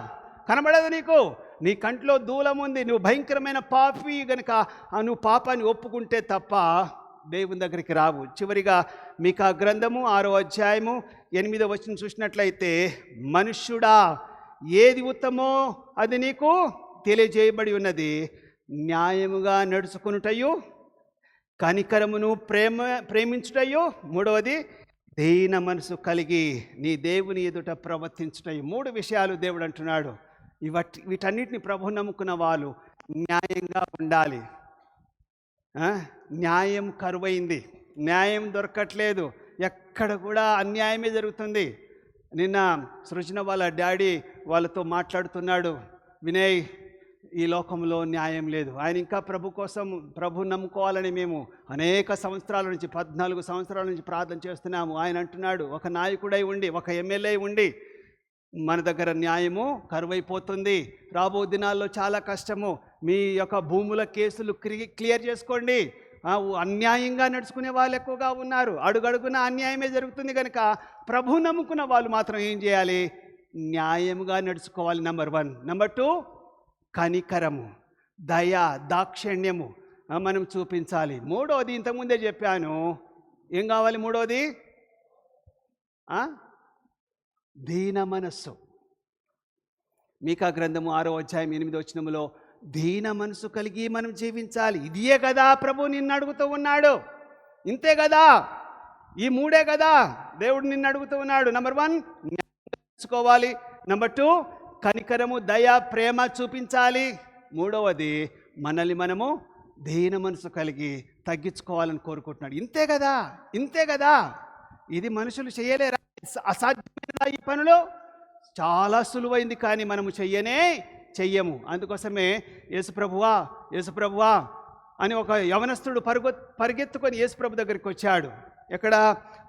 కనబడదు నీకు. నీ కంటిలో దూలం ఉంది, నువ్వు భయంకరమైన పాపి గనుక నువ్వు పాపాన్ని ఒప్పుకుంటే తప్ప దేవుని దగ్గరికి రావు. చివరిగా మీకా గ్రంథము 6వ అధ్యాయము 8వ వచనం చూసినట్లయితే, మనుష్యుడా ఏది ఉత్తమో అది నీకు తెలియజేయబడి ఉన్నది, న్యాయముగా నడుచుకునుటయు, కనికరమును ప్రేమించుటయు, 3వది దీన మనసు కలిగి నీ దేవుని ఎదుట ప్రవర్తించుటయు. 3 విషయాలు దేవుడు అంటున్నాడు. వీటన్నిటిని ప్రభు నమ్ముకున్న వాళ్ళు న్యాయంగా ఉండాలి. న్యాయం కరువైంది, న్యాయం దొరకట్లేదు, ఎక్కడ కూడా అన్యాయమే జరుగుతుంది. నిన్న సృజన వాళ్ళ డాడీ వాళ్ళతో మాట్లాడుతున్నాడు, వినయ్ ఈ లోకంలో న్యాయం లేదు. ఆయన ఇంకా ప్రభు నమ్ముకోవాలని మేము అనేక సంవత్సరాల నుంచి 14 సంవత్సరాల నుంచి ప్రార్థన చేస్తున్నాము. ఆయన అంటున్నాడు, ఒక నాయకుడై ఉండి, ఒక ఎమ్మెల్యే ఉండి మన దగ్గర న్యాయము కరువైపోతుంది, రాబో దినాల్లో చాలా కష్టము, మీ యొక్క భూముల కేసులు క్లియర్ చేసుకోండి. అన్యాయంగా నడుచుకునే వాళ్ళు ఎక్కువగా ఉన్నారు, అడుగడుగున అన్యాయమే జరుగుతుంది. కనుక ప్రభు నమ్ముకున్న వాళ్ళు మాత్రం ఏం చేయాలి? న్యాయముగా నడుచుకోవాలి. నెంబర్ 1. నెంబర్ 2, కనికరము, దయ, దాక్షిణ్యము మనం చూపించాలి. 3వది ఇంతకుముందే చెప్పాను, ఏం కావాలి? 3వది దీన మనస్సు. మీకా గ్రంథము 6వ అధ్యాయం 8వ వచనములో దీన మనసు కలిగి మనం జీవించాలి. ఇదియే కదా ప్రభు నిన్ను అడుగుతూ ఉన్నాడు. ఇంతే కదా, ఈ 3 కదా దేవుడు నిన్ను అడుగుతూ ఉన్నాడు. నెంబర్ 1 నేర్చుకోవాలి, నెంబర్ 2 కనికరము, దయ, ప్రేమ చూపించాలి, 3వది మనల్ని మనము దీన మనసు కలిగి తగ్గించుకోవాలని కోరుకుంటున్నాడు. ఇంతే కదా. ఇది మనుషులు చేయలేరా? అసాధ్యమైన ఈ పనులు చాలా సులువైంది, కానీ మనము చెయ్యము. అందుకోసమే యేసుప్రభువా అని ఒక యవనస్తుడు పరిగెత్తుకొని యేసుప్రభు దగ్గరికి వచ్చాడు. ఎక్కడ?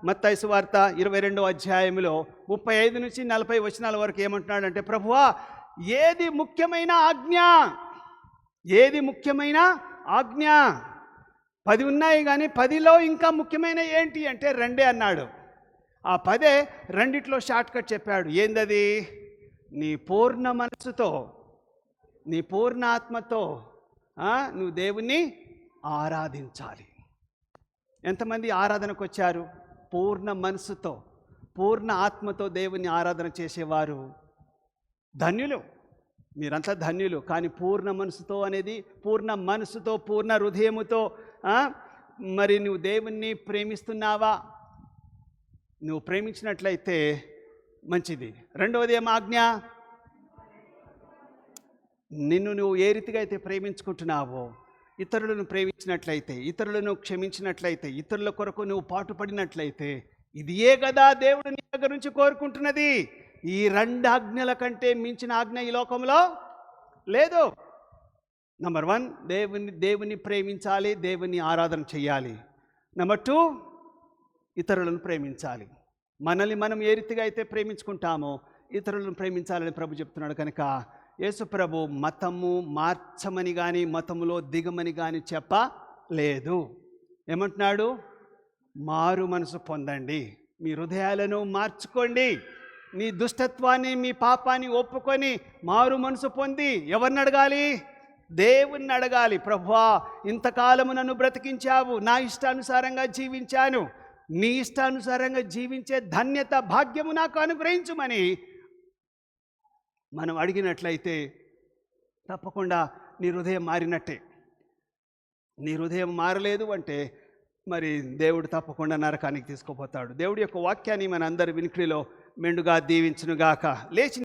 మత్తయి సువార్త 22వ అధ్యాయంలో 35 నుంచి 40 వచనాల వరకు ఏమంటున్నాడంటే, ప్రభువా ఏది ముఖ్యమైన ఆజ్ఞ? 10 ఉన్నాయి కానీ 10లో ఇంకా ముఖ్యమైన ఏంటి అంటే 2 అన్నాడు. ఆ 10 2 షార్ట్ కట్ చెప్పాడు. ఏందది? నీ పూర్ణ మనసుతో, నీ పూర్ణ ఆత్మతో నువ్వు దేవుణ్ణి ఆరాధించాలి. ఎంతమంది ఆరాధనకు వచ్చారు? పూర్ణ మనసుతో, పూర్ణ ఆత్మతో దేవుణ్ణి ఆరాధన చేసేవారు ధన్యులు. మీరంతా ధన్యులు. కానీ పూర్ణ మనసుతో అనేది, పూర్ణ మనసుతో, పూర్ణ హృదయముతో మరి నువ్వు దేవుణ్ణి ప్రేమిస్తున్నావా? నువ్వు ప్రేమించినట్లయితే మంచిది. రెండవది ఏం ఆజ్ఞ? నిన్ను నువ్వు ఏ రీతిగా అయితే ప్రేమించుకుంటున్నావో, ఇతరులను ప్రేమించినట్లయితే, ఇతరులను క్షమించినట్లయితే, ఇతరుల కొరకు నువ్వు పాటుపడినట్లయితే, ఇది ఏ కదా దేవుడు నీ దగ్గర నుంచి కోరుకుంటున్నది. ఈ 2 ఆజ్ఞల కంటే మించిన ఆజ్ఞ ఈ లోకంలో లేదు. నంబర్ 1, దేవుని ప్రేమించాలి, దేవుని ఆరాధన చేయాలి. నంబర్ 2, ఇతరులను ప్రేమించాలి. మనల్ని మనం ఏ రీతిగా అయితే ప్రేమించుకుంటామో ఇతరులను ప్రేమించాలని ప్రభు చెప్తున్నాడు. కనుక యేసు ప్రభు మతము మార్చమని కానీ మతములో దిగమని కానీ చెప్పలేదు. ఏమంటున్నాడు? మారు మనసు పొందండి, మీ హృదయాలను మార్చుకోండి, మీ దుష్టత్వాన్ని మీ పాపాన్ని ఒప్పుకొని మారు మనసు పొంది ఎవరిని అడగాలి? దేవుణ్ణి అడగాలి. ప్రభువా, ఇంతకాలము నన్ను బ్రతికించావు, నా ఇష్టానుసారంగా జీవించాను, నీ ఇష్టానుసారంగా జీవించే ధన్యత భాగ్యము నాకు అనుగ్రహించుమని మనం అడిగినట్లయితే తప్పకుండా నీ హృదయం మారినట్టే. నీ హృదయం మారలేదు అంటే మరి దేవుడు తప్పకుండా నరకానికి తీసుకుపోతాడు. దేవుడి యొక్క వాక్యాన్ని మన అందరి వినికిడిలో మెండుగా దీవించునుగాక. లేచి